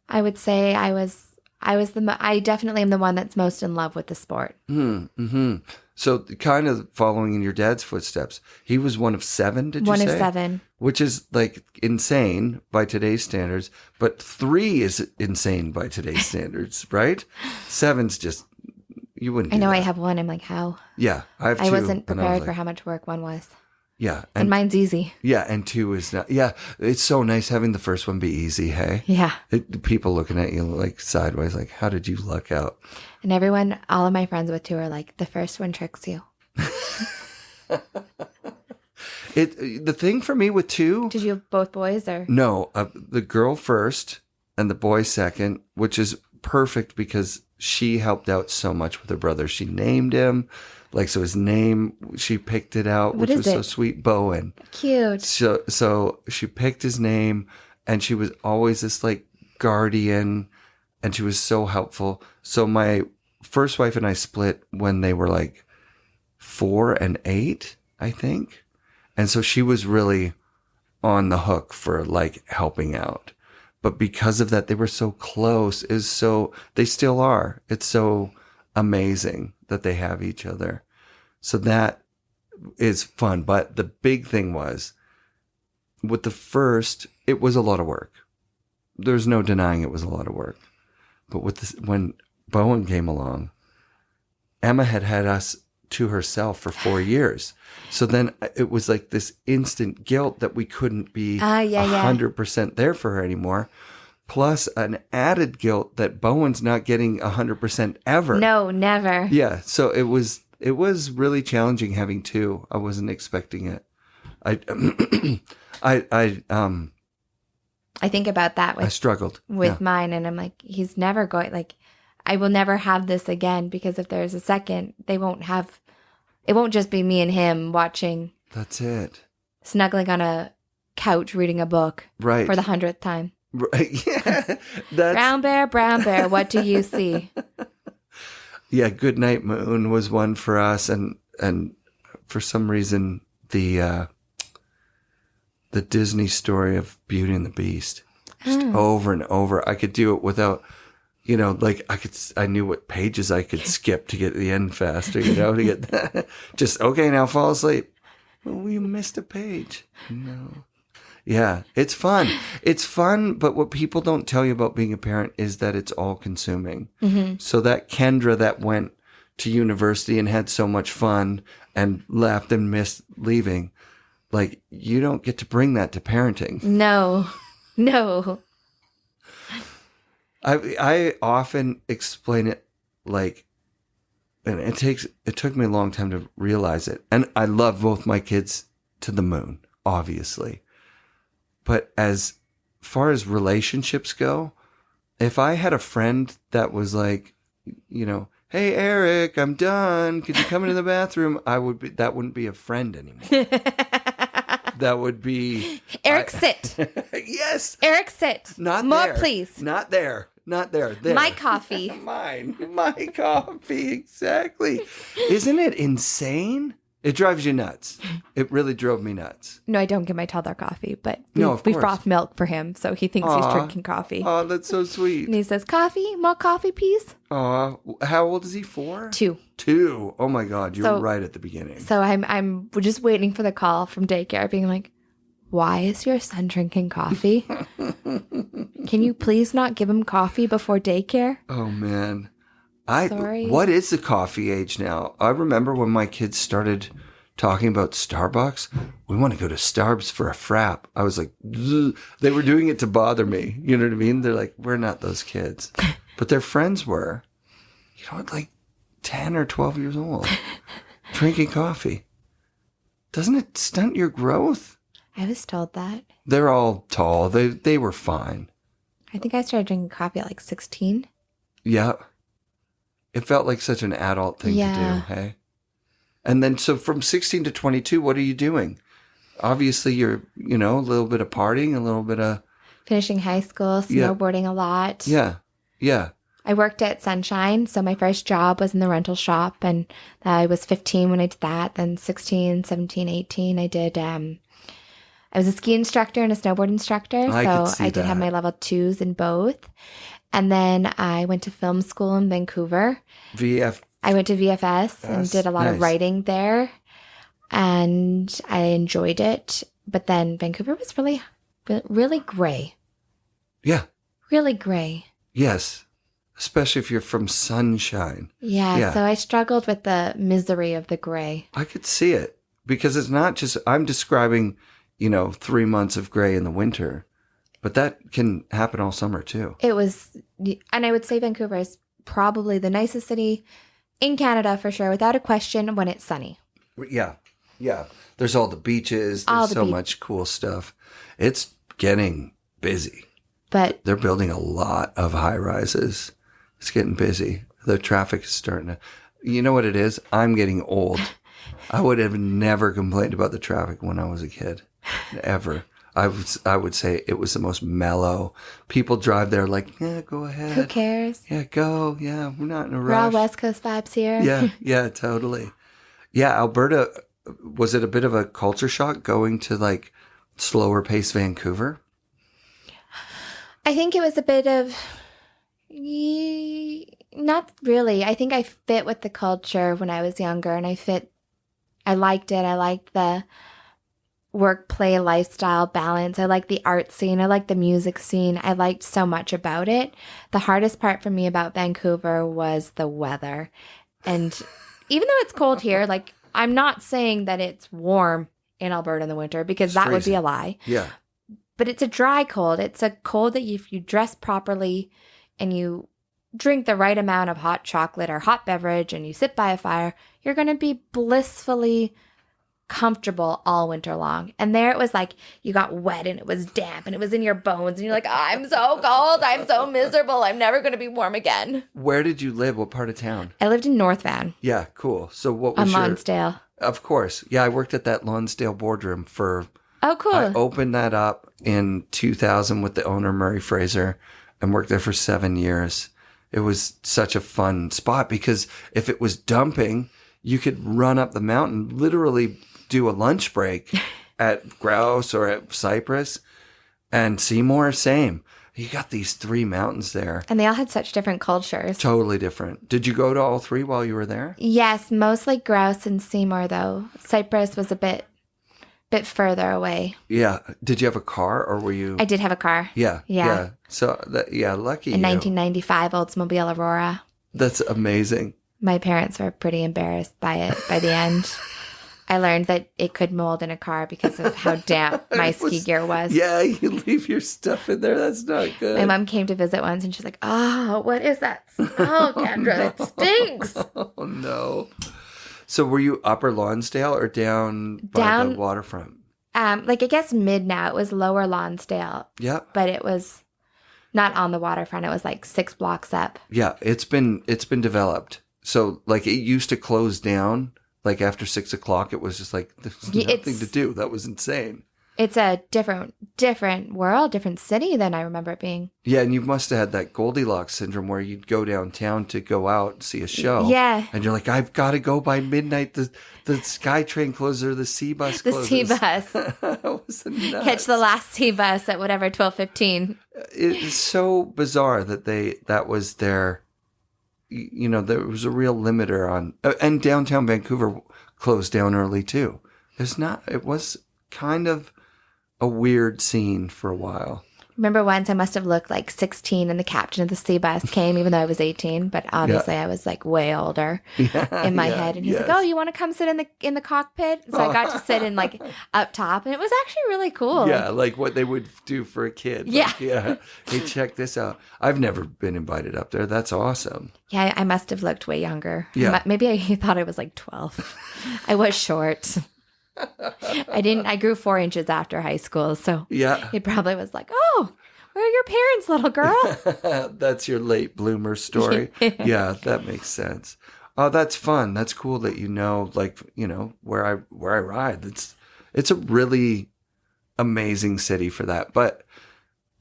I would say I definitely am the one that's most in love with the sport. Mm-hmm. So kind of following in your dad's footsteps. He was one of 7, did you say? One of 7. Which is, like, insane by today's standards. But 3 is insane by today's standards, right? 7's just, you wouldn't do I know that. I have 1. I'm like, how? Yeah, I have 2. I wasn't and I was prepared like, for how much work 1 was. Yeah. And mine's easy. Yeah, and 2 is not. Yeah, it's so nice having the first one be easy, hey? Yeah. People looking at you like sideways, like, how did you luck out? And all of my friends with 2 are like, the first one tricks you. The thing for me with 2... Did you have both boys or? No, the girl first and the boy second, which is perfect because she helped out so much with her brother. She named him. Like, so his name, she picked it out, which was so sweet. Bowen. Cute. So she picked his name, and she was always this, like, guardian, and she was so helpful. So my first wife and I split when they were like 4 and 8, I think. And so she was really on the hook for, like, helping out. But because of that, they were so close. They still are. It's so amazing that they have each other. So that is fun. But the big thing was, with the first, it was a lot of work. There's no denying it was a lot of work. But when Bowen came along, Emma had us to herself for 4 years. So then it was like this instant guilt that we couldn't be 100% there for her anymore. Plus an added guilt that Bowen's not getting 100% ever. No, never. Yeah. So it was really challenging having two. I wasn't expecting it. I think about that I struggled with mine, and I'm like, he's never going, like, I will never have this again, because if there's a second, it won't just be me and him watching. That's it. Snuggling on a couch reading a book. Right. For the 100th time. Right. Yeah. Brown bear, what do you see? Yeah, Goodnight Moon was one for us, and for some reason the Disney story of Beauty and the Beast, just over and over. I could do it without, like I knew what pages I could skip to get to the end faster, to get that. Just, okay, now fall asleep. Well, you missed a page. No. Yeah, it's fun. It's fun, but what people don't tell you about being a parent is that it's all consuming. Mm-hmm. So that Kendra that went to university and had so much fun and left and missed leaving, like, you don't get to bring that to parenting. No. I often explain it like, and it took me a long time to realize it. And I love both my kids to the moon, obviously. But as far as relationships go, if I had a friend that was like, hey, Eric, I'm done. Could you come into the bathroom? That wouldn't be a friend anymore. That would be Eric, sit. Yes. Eric, sit. Not more, there. please. Not there. There. My coffee. Mine. My coffee. Exactly. Isn't it insane? It drives you nuts. It really drove me nuts. No, I don't give my toddler coffee, but we froth milk for him, so he thinks he's drinking coffee. Oh, that's so sweet. And he says, coffee? More coffee, please? How old is he? 4? 2. 2. Oh my God, you're right at the beginning. So I'm just waiting for the call from daycare, being like, why is your son drinking coffee? Can you please not give him coffee before daycare? Oh man. Sorry. What is the coffee age now? I remember when my kids started talking about Starbucks. We want to go to Starbucks for a frap. I was like, ugh. They were doing it to bother me. You know what I mean? They're like, we're not those kids. But their friends were, like 10 or 12 years old, drinking coffee. Doesn't it stunt your growth? I was told that. They're all tall. They were fine. I think I started drinking coffee at like 16. Yeah. It felt like such an adult thing to do, hey? And then, so from 16 to 22, what are you doing? Obviously, you're, a little bit of partying, a little bit of... Finishing high school, snowboarding a lot. Yeah. I worked at Sunshine, so my first job was in the rental shop, and I was 15 when I did that. Then 16, 17, 18, I did... I was a ski instructor and a snowboard instructor, so I did have my level 2s in both. And then I went to film school in Vancouver. I went to VFS and did a lot of writing there, and I enjoyed it. But then Vancouver was really, really gray. Yeah. Really gray. Yes. Especially if you're from Sunshine. Yeah, so I struggled with the misery of the gray. I could see it, because it's not just, I'm describing, 3 months of gray in the winter, but that can happen all summer too. It was, and I would say Vancouver is probably the nicest city in Canada for sure, without a question, when it's sunny. Yeah. There's all the beaches. There's so much cool stuff. It's getting busy. But they're building a lot of high rises. It's getting busy. The traffic is starting to... You know what it is? I'm getting old. I would have never complained about the traffic when I was a kid. Ever. I would say it was the most mellow. People drive there like, yeah, go ahead. Who cares? Yeah, go. Yeah, we're not in a rush. We're all West Coast vibes here. Yeah, totally. Yeah, Alberta, was it a bit of a culture shock going to like slower pace Vancouver? I think it was a bit of, not really. I think I fit with the culture when I was younger, and I liked it. I liked the work, play, lifestyle balance. I liked the art scene. I liked the music scene. I liked so much about it. The hardest part for me about Vancouver was the weather. And even though it's cold here, like I'm not saying that it's warm in Alberta in the winter because It's that would be freezing. a lie. Yeah. But it's a dry cold. It's a cold that if you dress properly and you drink the right amount of hot chocolate or hot beverage and you sit by a fire, you're going to be blissfully comfortable all winter long. And there it was like you got wet and it was damp and it was in your bones and you're like, I'm so cold. I'm so miserable. I'm never going to be warm again. Where did you live? What part of town? I lived in North Van Yeah, cool. So what on was your... Lonsdale. Of course. Yeah, I worked at that Lonsdale Boardroom for... Oh, cool. I opened that up in 2000 with the owner, Murray Fraser, and worked there for 7 years. It was such a fun spot because if it was dumping, you could run up the mountain, literally do a lunch break at Grouse or at Cypress, and Seymour, same. You got these 3 mountains there. And they all had such different cultures. Totally different. Did you go to all 3 while you were there? Yes, mostly Grouse and Seymour, though. Cypress was a bit further away. Yeah. Did you have a car or were you? I did have a car. Yeah. Yeah. So, lucky In you. 1995, Oldsmobile Aurora. That's amazing. My parents were pretty embarrassed by it by the end. I learned that it could mold in a car because of how damp my ski gear was. Yeah, you leave your stuff in there. That's not good. My mom came to visit once and she's like, oh, what is that? Oh, Kendra, it stinks. Oh, no. So were you upper Lonsdale or down by the waterfront? Like I guess mid now. It was lower Lonsdale, Yeah. but it was not on the waterfront. It was like 6 blocks up. Yeah, it's been developed. So like it used to close down. Like after 6 o'clock, it was just like there's nothing to do. That was insane. It's a different world, different city than I remember it being. Yeah, and you must have had that Goldilocks syndrome where you'd go downtown to go out and see a show. Yeah. And you're like, I've got to go by midnight. The SkyTrain closes or the C-Bus closes. The C-Bus. That was nuts. Catch the last C-Bus at whatever, 12:15. It's so bizarre that that was their, there was a real limiter on, and downtown Vancouver closed down early too. It was kind of a weird scene for a while. Remember once I must have looked like 16 and the captain of the C-Bus came, even though I was 18, but obviously I was like way older in my head. And he's like, oh, you want to come sit in the cockpit? So I got to sit in like up top and it was actually really cool. Yeah, like what they would do for a kid. Yeah. Like, yeah. Hey, check this out. I've never been invited up there. That's awesome. Yeah, I must have looked way younger. Yeah. Maybe I thought I was like 12. I was short. I grew 4 inches after high school, so yeah, it probably was like, oh, where are your parents, little girl? That's your late bloomer story. Yeah, that makes sense. Oh, that's fun. That's cool that where I ride. It's a really amazing city for that. But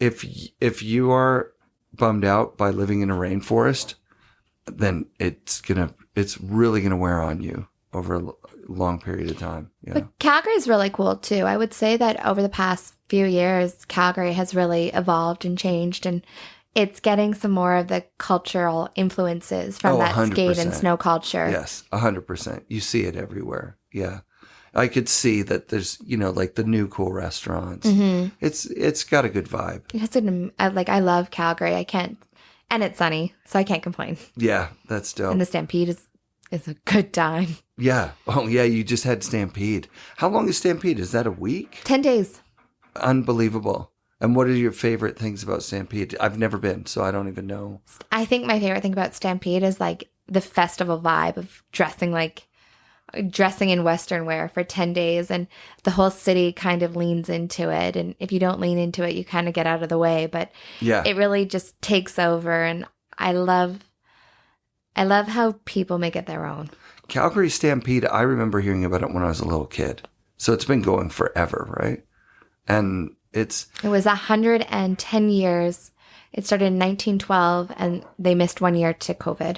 if you are bummed out by living in a rainforest, then it's really gonna wear on you over a long period of time. Yeah. But Calgary is really cool too. I would say that over the past few years, Calgary has really evolved and changed, and it's getting some more of the cultural influences from that 100%. skate and snow culture. Yes, 100%. You see it everywhere. Yeah. I could see that there's, like the new cool restaurants. Mm-hmm. It's got a good vibe. I love Calgary. And it's sunny, so I can't complain. Yeah, that's dope. And the Stampede is a good time. Yeah. Oh, yeah, you just had Stampede. How long is Stampede? Is that a week? 10 days. Unbelievable. And what are your favorite things about Stampede? I've never been, so I don't even know. I think my favorite thing about Stampede is like the festival vibe of dressing in Western wear for 10 days, and the whole city kind of leans into it. And if you don't lean into it, you kind of get out of the way, but yeah, it really just takes over. And I love how people make it their own. Calgary Stampede, I remember hearing about it when I was a little kid. So it's been going forever, right? And it was 110 years. It started in 1912, and they missed 1 year to COVID.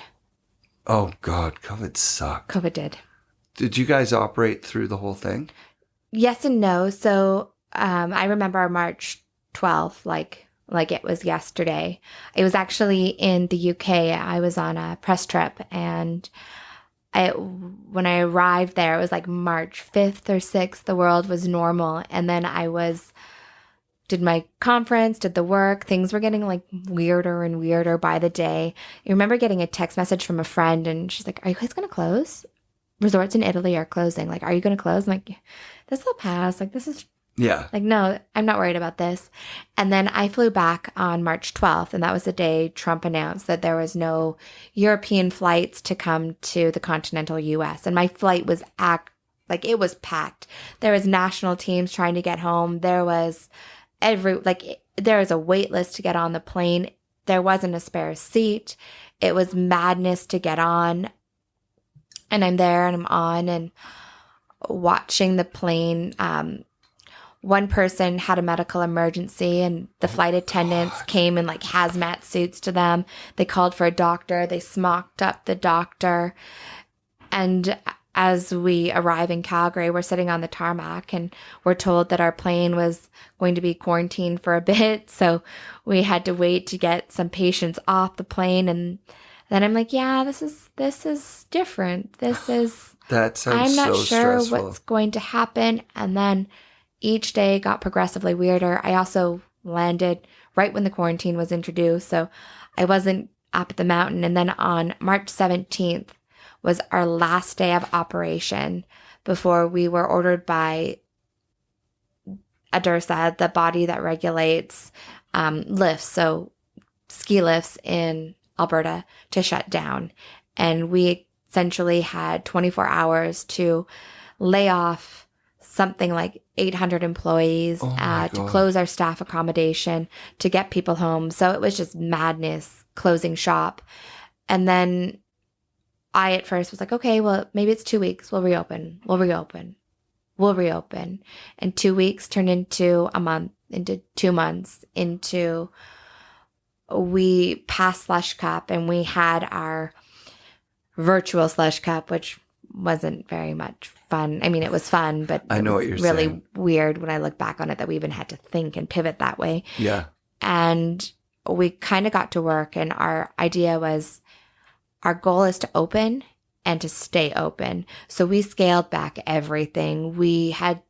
Oh, God. COVID sucked. COVID did. Did you guys operate through the whole thing? Yes and no. So I remember March 12th, like it was yesterday. It was actually in the UK. I was on a press trip, and when I arrived there, it was like March 5th or 6th. The world was normal. And then did my conference, did the work. Things were getting like weirder and weirder by the day. I remember getting a text message from a friend, and she's like, are you guys going to close? resorts in Italy are closing. Like, are you going to close? I'm like, this will pass. Like, this is Yeah. like, no, I'm not worried about this. And then I flew back on March 12th, and that was the day Trump announced that there was no European flights to come to the continental U.S. And my flight was it was packed. There was national teams trying to get home. There was there was a wait list to get on the plane. There wasn't a spare seat. It was madness to get on. And I'm there and I'm on and watching the plane. One person had a medical emergency and the flight attendants came in like hazmat suits to them. They called for a doctor. They smocked up the doctor. And as we arrive in Calgary, we're sitting on the tarmac and we're told that our plane was going to be quarantined for a bit. So we had to wait to get some patients off the plane. And then I'm like, yeah, this is different. That sounds I'm not so sure stressful. what's going to happen. And then each day got progressively weirder. I also landed right when the quarantine was introduced. So I wasn't up at the mountain. And then on March 17th, was our last day of operation before we were ordered by ADIRSA, the body that regulates lifts, so ski lifts in Alberta, to shut down. And we essentially had 24 hours to lay off something like 800 employees, to close our staff accommodation, to get people home. So it was just madness closing shop. And then I at first was like, okay, well, maybe it's 2 weeks. We'll reopen. And 2 weeks turned into a month, into 2 months, into we passed Slush Cup and we had our virtual Slush Cup, which wasn't very much fun. I mean, it was fun, but I know it what was you're really saying. weird when I look back on it that we even had to think and pivot that way. Yeah. And we kind of got to work, and our idea was our goal is to open and to stay open. So we scaled back everything. We had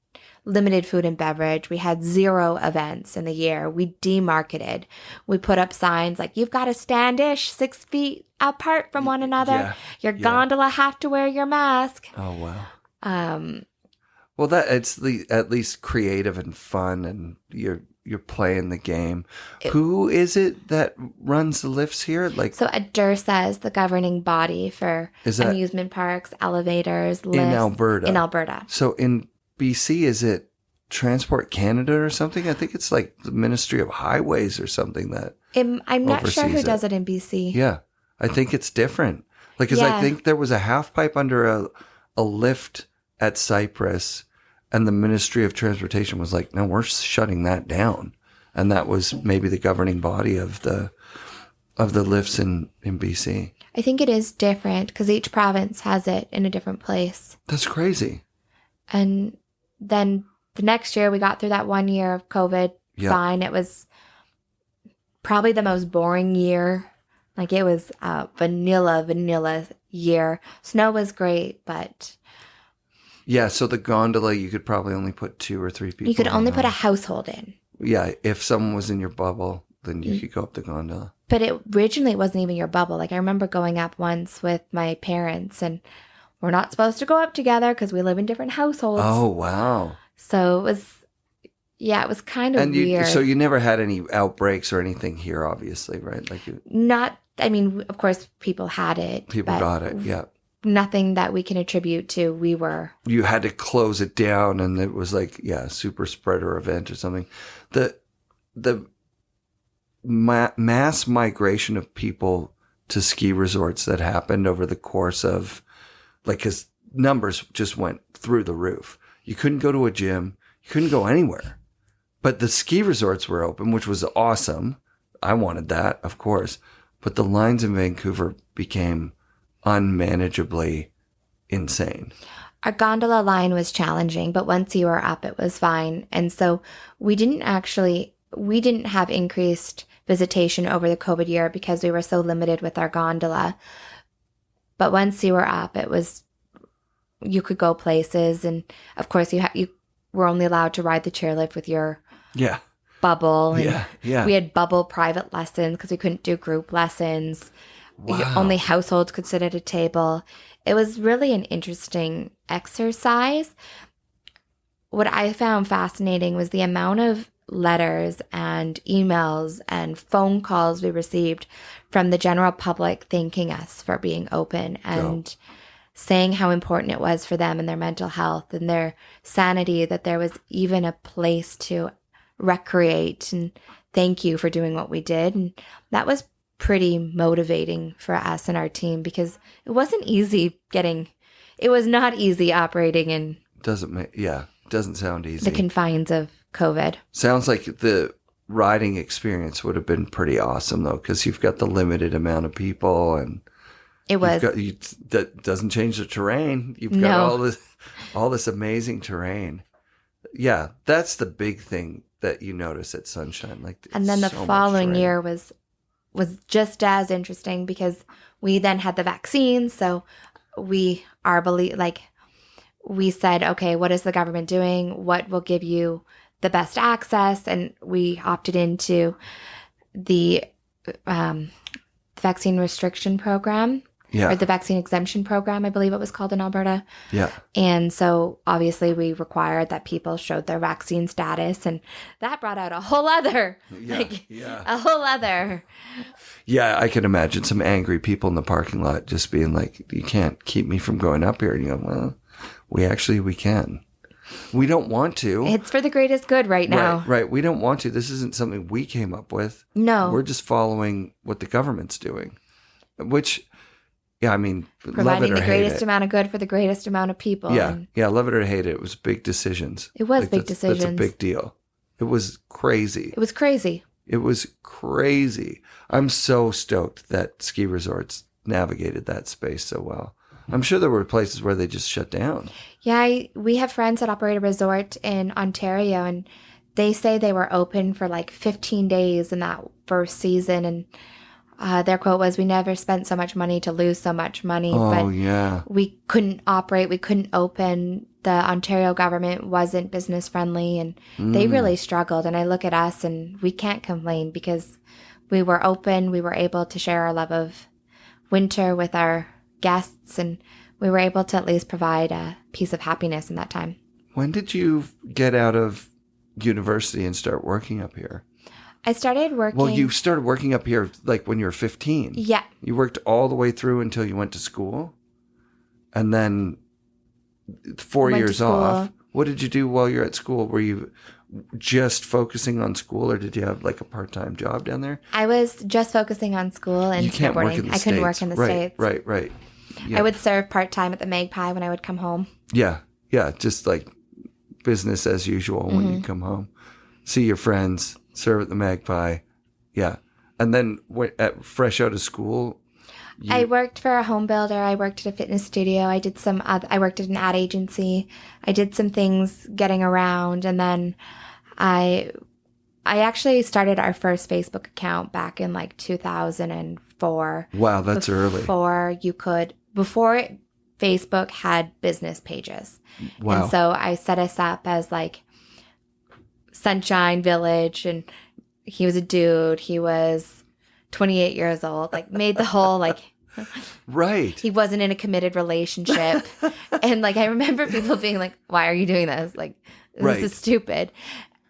limited food and beverage. We had 0 events in the year. We demarketed. We put up signs like, you've got to stand-ish 6 feet apart from one another. Yeah. Your gondola have to wear your mask. Oh, wow. Well, that it's at least creative and fun, and you're playing the game. Who is it that runs the lifts here? Like, so ADIRSA is the governing body for amusement parks, elevators, lifts. In Alberta. So in BC, is it Transport Canada or something? I think it's like the Ministry of Highways or something that I'm not sure who does it in BC. Yeah. I think it's different. Like, because I think there was a half pipe under a lift at Cypress, and the Ministry of Transportation was like, no, we're shutting that down. And that was maybe the governing body of the lifts in BC. I think it is different because each province has it in a different place. That's crazy. And then the next year we got through that 1 year of COVID fine. It was probably the most boring year. Like, it was a vanilla year. Snow was great, but... Yeah, so the gondola, you could probably only put 2 or 3 people. You could only put a household in. Yeah, if someone was in your bubble, then you could go up the gondola. But originally it wasn't even your bubble. Like, I remember going up once with my parents, and we're not supposed to go up together because we live in different households. Oh, wow. So it was kind of weird. So you never had any outbreaks or anything here, obviously, right? Of course, people had it. People got it, yeah. Nothing that we can attribute to. You had to close it down, and it was like, super spreader event or something. The mass migration of people to ski resorts that happened over the course of, like, because numbers just went through the roof. You couldn't go to a gym. You couldn't go anywhere. But the ski resorts were open, which was awesome. I wanted that, of course. But the lines in Vancouver became unmanageably insane. Our gondola line was challenging, but once you were up, it was fine. And so we didn't have increased visitation over the COVID year because we were so limited with our gondola. But once you were up, you could go places. And of course you were only allowed to ride the chairlift with your bubble. And we had bubble private lessons because we couldn't do group lessons. Wow. Only households could sit at a table. it was really an interesting exercise. What I found fascinating was the amount of letters and emails and phone calls we received from the general public thanking us for being open and saying how important it was for them and their mental health and their sanity, that there was even a place to recreate, and thank you for doing what we did. And that was pretty motivating for us and our team, because it wasn't easy it was not easy operating in doesn't sound easy. the confines of COVID. Sounds like the riding experience would have been pretty awesome though, because you've got the limited amount of people, and It was. that doesn't change the terrain. You've got all this amazing terrain. Yeah, that's the big thing that you notice at Sunshine. And then the following year was just as interesting, because we then had the vaccine. So we said, okay, what is the government doing? What will give you the best access? And we opted into the vaccine restriction program. Yeah. Or the vaccine exemption program, I believe it was called in Alberta. Yeah. And so obviously we required that people showed their vaccine status, and that brought out a whole other, a whole other. Yeah, I can imagine some angry people in the parking lot just being like, you can't keep me from going up here. And you go, well, we can. We don't want to. It's for the greatest good right now. Right. We don't want to. This isn't something we came up with. No. We're just following what the government's doing, which... Yeah, I mean, providing love it or the greatest hate it. amount of good for the greatest amount of people. Yeah, love it or hate it. It was big decisions. It was big decisions. That's a big deal. It was crazy. It was crazy. It was crazy. I'm so stoked that ski resorts navigated that space so well. I'm sure there were places where they just shut down. Yeah, we have friends that operate a resort in Ontario, and they say they were open for like 15 days in that first season, and their quote was, "We never spent so much money to lose so much money." Oh, yeah. We couldn't operate. We couldn't open. The Ontario government wasn't business friendly, and they really struggled. And I look at us, and we can't complain, because we were open. We were able to share our love of winter with our guests, and we were able to at least provide a piece of happiness in that time. When did you get out of university and start working up here? I started working... Well, you started working up here like when you were 15. Yeah. You worked all the way through until you went to school? And then 4 years off. What did you do while you're at school? Were you just focusing on school, or did you have like a part-time job down there? I was just focusing on school and you can't snowboarding. Work in the I couldn't work in the States. Right. Yeah. I would serve part-time at the Magpie when I would come home. Yeah, just like business as usual when you come home. See your friends, serve at the Magpie. Yeah. And then fresh out of school... I worked for a home builder. I worked at a fitness studio. I worked at an ad agency. I did some things getting around. And then I actually started our first Facebook account back in like 2004. Wow, that's early. Before Facebook had business pages. Wow. And so I set us up as like Sunshine Village, and he was a dude. He was 28 years old, like made the whole like... Right. He wasn't in a committed relationship. And like, I remember people being like, why are you doing this? Like, this is stupid.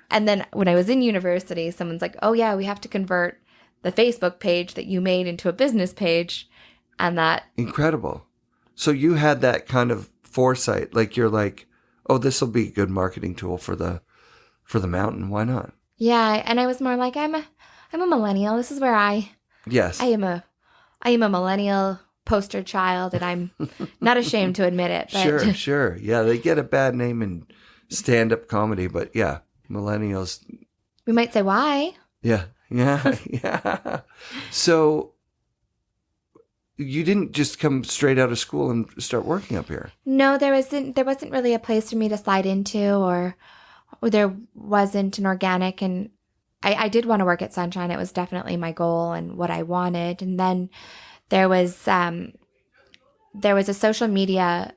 And then when I was in university, someone's like, oh yeah, we have to convert the Facebook page that you made into a business page. And that... Incredible. So you had that kind of foresight. Like, you're like, oh, this will be a good marketing tool for the mountain. Why not? Yeah. And I was more like, I'm a millennial. This is where I am a millennial poster child, and I'm not ashamed to admit it. But... Sure. Yeah, they get a bad name in stand-up comedy, but yeah, millennials. We might say why. Yeah. So you didn't just come straight out of school and start working up here? No, there wasn't really a place for me to slide into, or there wasn't an organic, and I did want to work at Sunshine. It was definitely my goal and what I wanted. And then there was a social media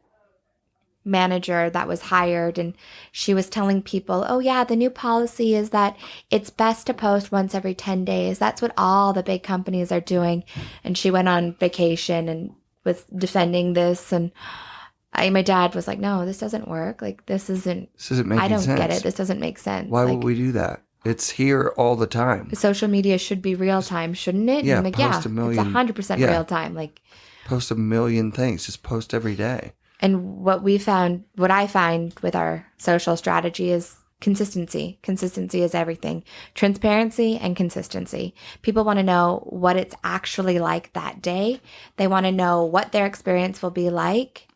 manager that was hired, and she was telling people, oh yeah, the new policy is that it's best to post once every 10 days. That's what all the big companies are doing. And she went on vacation and was defending this, and my dad was like, no, this doesn't work. Like, this isn't making I don't sense. get it. This doesn't make sense. Why like, would we do that? It's here all the time. social media should be real time, shouldn't it? Yeah, And like, post a million. It's 100% yeah. real time. Like, Post a million things. Just post every day. and what I find with our social strategy is consistency. Consistency is everything. Transparency and consistency. People want to know what it's actually like that day. They want to know what their experience will be like.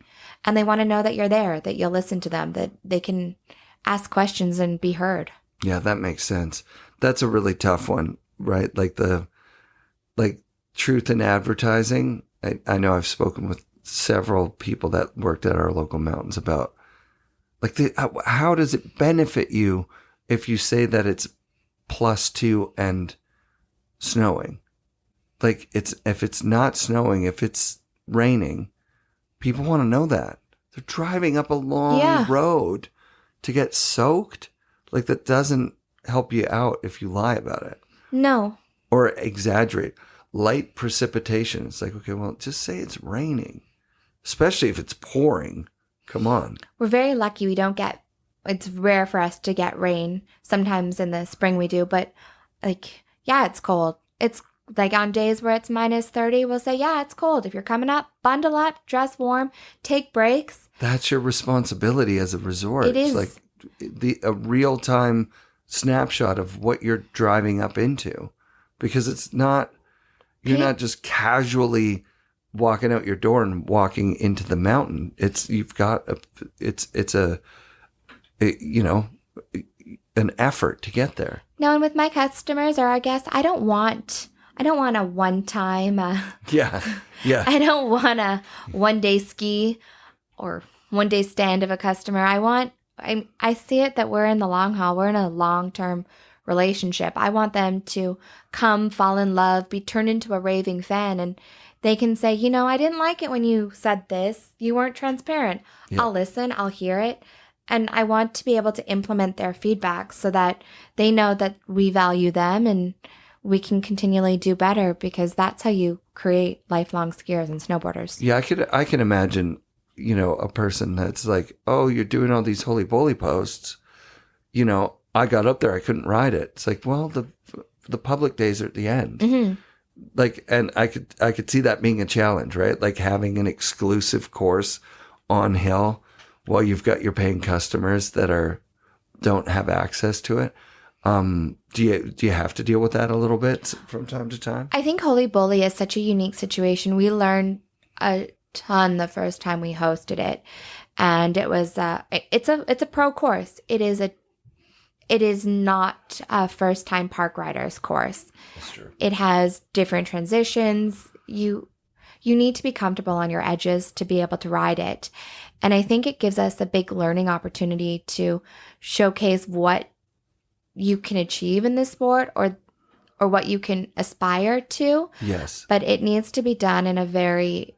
And they want to know that you're there, that you'll listen to them, that they can ask questions and be heard. Yeah, that makes sense. That's a really tough one, right? Like truth in advertising. I know I've spoken with several people that worked at our local mountains about like how does it benefit you if you say that it's +2 and snowing? Like if it's not snowing, if it's raining, people want to know that. They're driving up a long road to get soaked. Like that doesn't help you out if you lie about it. No. Or exaggerate. Light precipitation. It's like, okay, well, just say it's raining. Especially if it's pouring. Come on. We're very lucky we don't get, it's rare for us to get rain. Sometimes in the spring we do, but like, yeah, it's cold. It's like on days where it's -30, we'll say, yeah, it's cold. If you're coming up, bundle up, dress warm, take breaks. That's your responsibility as a resort. It is. It's like a real-time snapshot of what you're driving up into. Because it's not, you're not just casually walking out your door and walking into the mountain. It's an effort to get there. No, and with my customers or our guests, I don't want a one-time. Yeah. I don't want a one-day ski or one-day stand of a customer. I see it that we're in the long haul. We're in a long-term relationship. I want them to come, fall in love, be turned into a raving fan, and they can say, I didn't like it when you said this. You weren't transparent. Yeah. I'll listen. I'll hear it. And I want to be able to implement their feedback so that they know that we value them and we can continually do better, because that's how you create lifelong skiers and snowboarders. Yeah, I can imagine, a person that's like, oh, you're doing all these holy bully posts. I got up there, I couldn't ride it. It's like, well, the public days are at the end. Mm-hmm. Like, and I could see that being a challenge, right? Like having an exclusive course on hill while you've got your paying customers that don't have access to it. Do you have to deal with that a little bit from time to time? I think Holy Bully is such a unique situation. We learned a ton the first time we hosted it, and it was it's a pro course. It is not a first time park riders course. That's true. It has different transitions. You need to be comfortable on your edges to be able to ride it. And I think it gives us a big learning opportunity to showcase what you can achieve in this sport or what you can aspire to. Yes. But it needs to be done in a very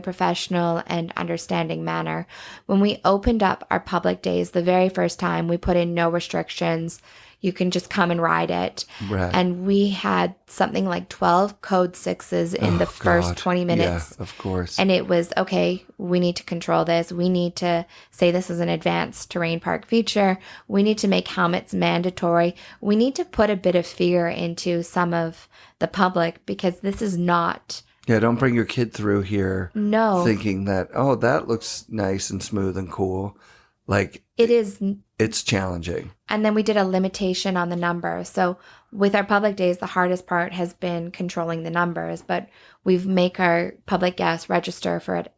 professional and understanding manner. When we opened up our public days the very first time, we put in no restrictions. You can just come and ride it. Right. And we had something like 12 code 6s in the first 20 minutes. Yeah, of course. And it was, okay, we need to control this. We need to say this is an advanced terrain park feature. We need to make helmets mandatory. We need to put a bit of fear into some of the public, because this is not... Yeah, don't bring your kid through here thinking that, oh, that looks nice and smooth and cool. Like, it's challenging. And then we did a limitation on the number. So with our public days, the hardest part has been controlling the numbers, but we've make our public guests register for it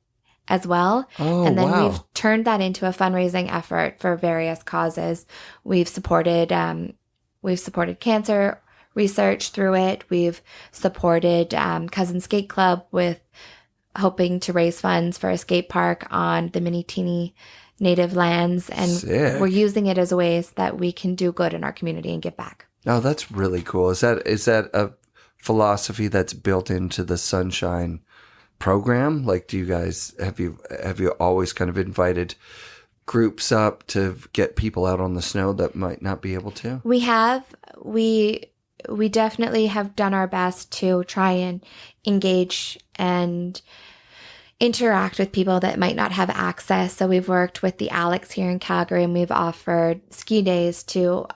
as well. Oh, and then wow. we've turned that into a fundraising effort for various causes. We've supported cancer research through it. We've supported Cousin Skate Club with hoping to raise funds for a skate park on the mini teeny native lands. And Sick. We're using it as ways that we can do good in our community and give back. Oh, that's really cool. Is that a philosophy that's built into the Sunshine program? Like, do you guys, have you always kind of invited groups up to get people out on the snow that might not be able to? We have. We definitely have done our best to try and engage and interact with people that might not have access. So we've worked with the Alex here in Calgary, and we've offered ski days to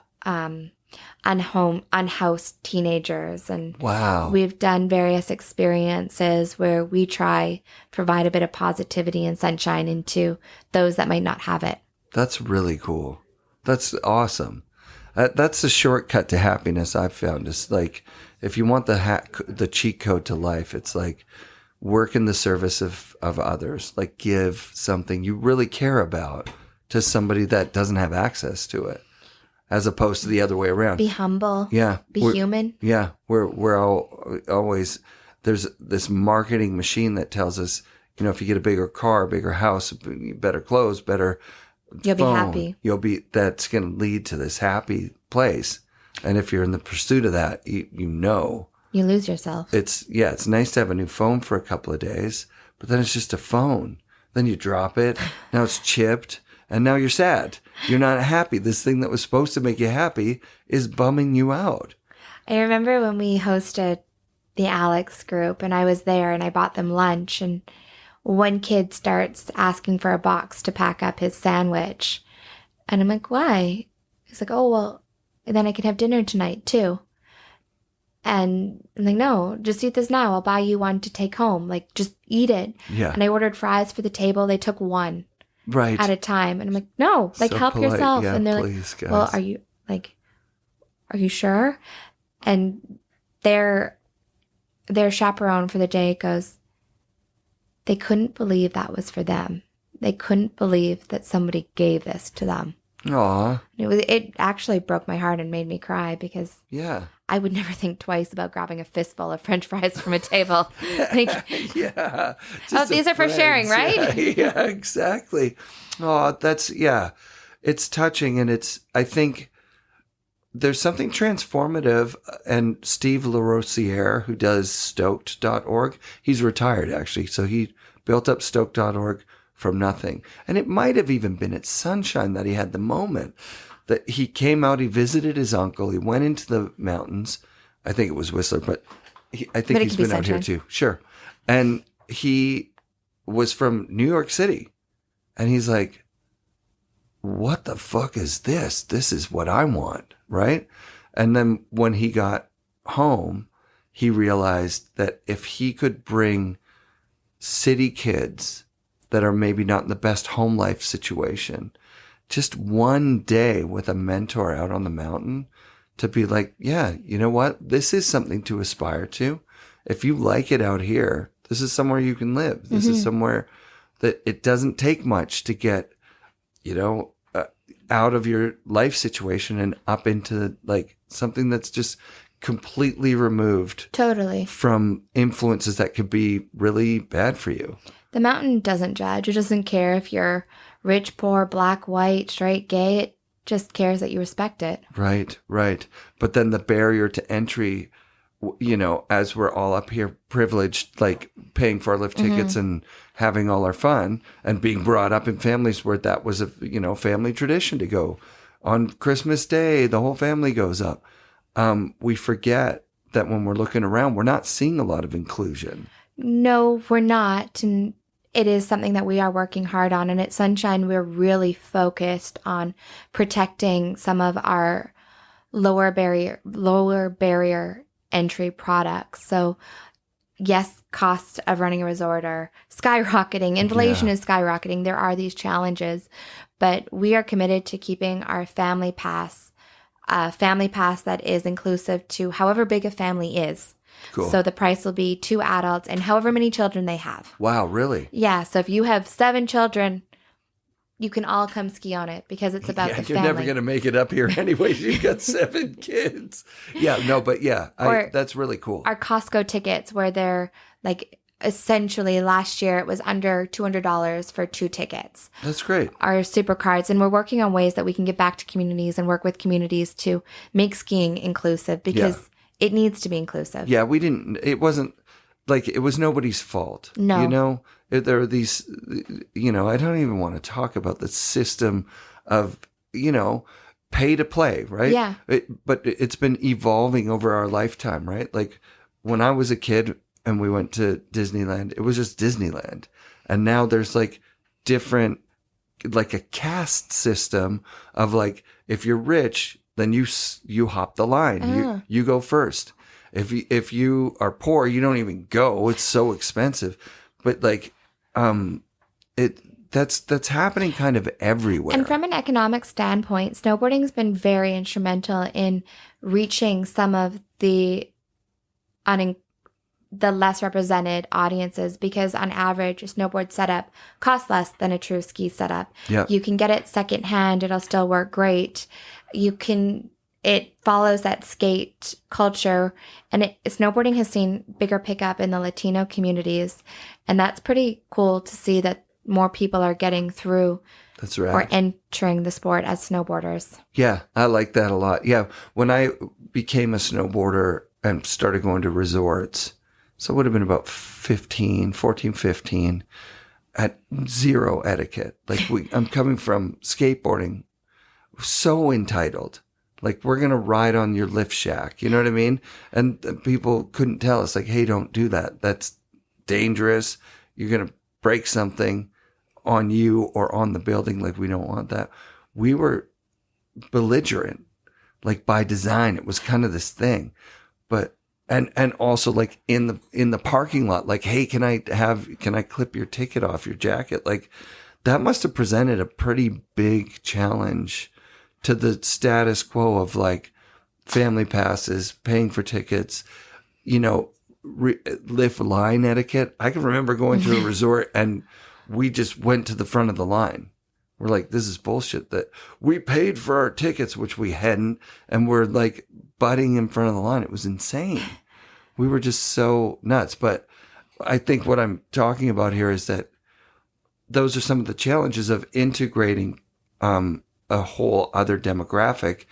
unhoused teenagers. And Wow. we've done various experiences where we try provide a bit of positivity and sunshine into those that might not have it. That's really cool. That's awesome. That's the shortcut to happiness I've found. Is like, if you want the cheat code to life, it's like work in the service of others. Like, give something you really care about to somebody that doesn't have access to it, as opposed to the other way around. Be humble. Yeah. Be human. Yeah. We're always, there's this marketing machine that tells us, if you get a bigger car, bigger house, better clothes, better You'll phone, be happy. That's going to lead to this happy place. And if you're in the pursuit of that, you lose yourself. it's nice to have a new phone for a couple of days, but then it's just a phone. Then you drop it. Now it's chipped, and now you're sad. You're not happy. This thing that was supposed to make you happy is bumming you out. I remember when we hosted the Alex group, and I was there, and I bought them lunch, and one kid starts asking for a box to pack up his sandwich. And I'm like, why? He's like, oh, well, then I can have dinner tonight too. And I'm like, no, just eat this now. I'll buy you one to take home. Like, just eat it. Yeah. And I ordered fries for the table. They took one Right. at a time. And I'm like, no, like, So help polite. yourself. Yeah, and they're please, like, guys. well, are you sure? And their chaperone for the day goes, they couldn't believe that was for them. They couldn't believe that somebody gave this to them. Aw. It actually broke my heart and made me cry, because Yeah. I would never think twice about grabbing a fistful of French fries from a table. Like, Yeah. oh, these are for sharing, right? Yeah, exactly. Oh, it's touching. And I think there's something transformative. And Steve LaRosiere, who does stoked.org, he's retired actually. So he built up stoked.org from nothing. And it might have even been at Sunshine that he had the moment that he came out, he visited his uncle, he went into the mountains. I think it was Whistler, but I think he's been out here too. Sure. And he was from New York City. And he's like, what the fuck is this? This is what I want, right? And then when he got home, he realized that if he could bring city kids that are maybe not in the best home life situation, just one day with a mentor out on the mountain, to be like, yeah, you know what? This is something to aspire to. If you like it out here, this is somewhere you can live. This is somewhere that it doesn't take much to get, out of your life situation and up into like something that's just completely removed totally from influences that could be really bad for you. The mountain doesn't judge. It doesn't care if you're rich, poor, black, white, straight, gay. It just cares that you respect it. Right. But then the barrier to entry, as we're all up here privileged, like paying for our lift tickets and having all our fun and being brought up in families where that was a, family tradition to go on Christmas Day, the whole family goes up. We forget that when we're looking around, we're not seeing a lot of inclusion. No, we're not. And it is something that we are working hard on. And at Sunshine, we're really focused on protecting some of our lower barrier entry products. So yes, costs of running a resort are skyrocketing. Inflation is skyrocketing. There are these challenges, but we are committed to keeping our family pass that is inclusive to however big a family is. Cool. So the price will be 2 adults and however many children they have. Wow, really? Yeah. So if you have 7 children, you can all come ski on it, because it's about the You're family. never going to make it up here anyways. You've got 7 kids. Yeah, no, but that's really cool. Our Costco tickets, where they're like, essentially last year it was under $200 for 2 tickets. That's great. Our super cards. And we're working on ways that we can get back to communities and work with communities to make skiing inclusive, because it needs to be inclusive. Yeah, it wasn't like it was nobody's fault. No. There are these, I don't even want to talk about the system of, pay to play, right? Yeah. But it's been evolving over our lifetime, right? Like when I was a kid and we went to Disneyland, it was just Disneyland. And now there's like different, like a caste system of like, if you're rich, then you hop the line. You go first. If you are poor, you don't even go. It's so expensive. But like, that's happening kind of everywhere. And from an economic standpoint, snowboarding's been very instrumental in reaching some of the less represented audiences, because on average, a snowboard setup costs less than a true ski setup. Yep. You can get it secondhand. It'll still work great. It follows that skate culture, and snowboarding has seen bigger pickup in the Latino communities. And that's pretty cool to see that more people are getting through. That's right. Or entering the sport as snowboarders. Yeah, I like that a lot. Yeah, when I became a snowboarder and started going to resorts, so it would have been about 14, 15, at zero etiquette. Like I'm coming from skateboarding, so entitled. Like, we're going to ride on your lift shack. You know what I mean? And people couldn't tell us, like, hey, don't do that. That's dangerous. You're going to break something on you or on the building. Like, we don't want that. We were belligerent, like, by design. It was kind of this thing. But, and also, like, in the parking lot, like, hey, can I clip your ticket off your jacket? Like, that must have presented a pretty big challenge to the status quo of like family passes, paying for tickets, lift line etiquette. I can remember going to a resort and we just went to the front of the line. We're like, this is bullshit that we paid for our tickets, which we hadn't. And we're like butting in front of the line. It was insane. We were just so nuts. But I think what I'm talking about here is that those are some of the challenges of integrating, a whole other demographic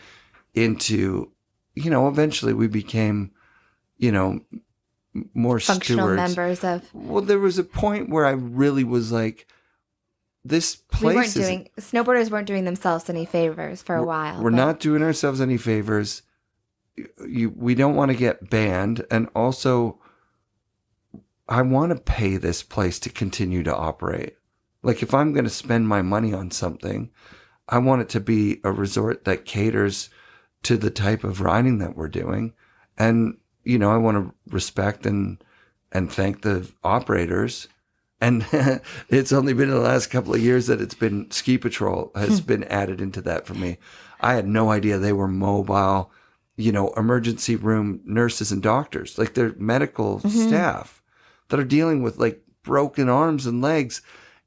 into, eventually we became, more functional stewards. Members of. Well, there was a point where I really was like, this place snowboarders weren't doing themselves any favors for a while. We're not doing ourselves any favors. We don't want to get banned. And also, I want to pay this place to continue to operate. Like, if I'm going to spend my money on something, I want it to be a resort that caters to the type of riding that we're doing. And, I want to respect and thank the operators. And it's only been in the last couple of years that it's been Ski Patrol has been added into that for me. I had no idea they were mobile, emergency room nurses and doctors, like they're medical staff that are dealing with like broken arms and legs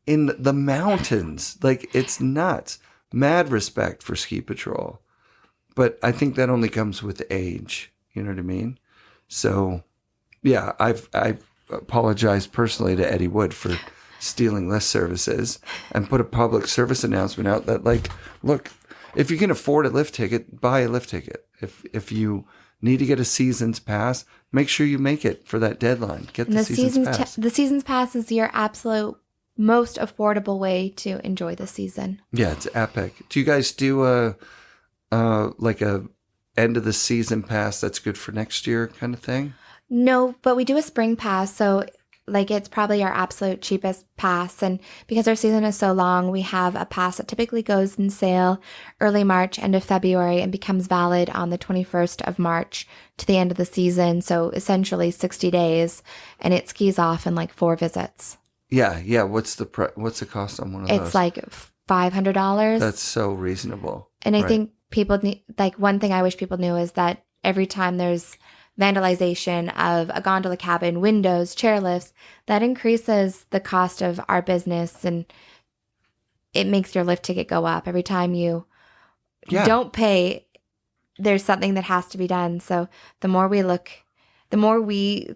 in the mountains. Like, it's nuts. Mad respect for Ski Patrol. But I think that only comes with age. You know what I mean? So, yeah, I've apologized personally to Eddie Wood for stealing lift services and put a public service announcement out that, like, look, if you can afford a lift ticket, buy a lift ticket. If you need to get a season's pass, make sure you make it for that deadline. Get the season's pass. The season's pass is your absolute most affordable way to enjoy the season. Yeah, it's epic. Do you guys do a end of the season pass that's good for next year kind of thing? No, but we do a spring pass. So like, it's probably our absolute cheapest pass. And because our season is so long, we have a pass that typically goes in sale early March, end of February, and becomes valid on the 21st of March to the end of the season. So essentially 60 days, and it skis off in like 4 visits. Yeah. What's the cost on one of those? It's like $500. That's so reasonable. And I think people need, like, one thing I wish people knew is that every time there's vandalization of a gondola cabin, windows, chairlifts, that increases the cost of our business, and it makes your lift ticket go up. Every time you don't pay, there's something that has to be done. So the more we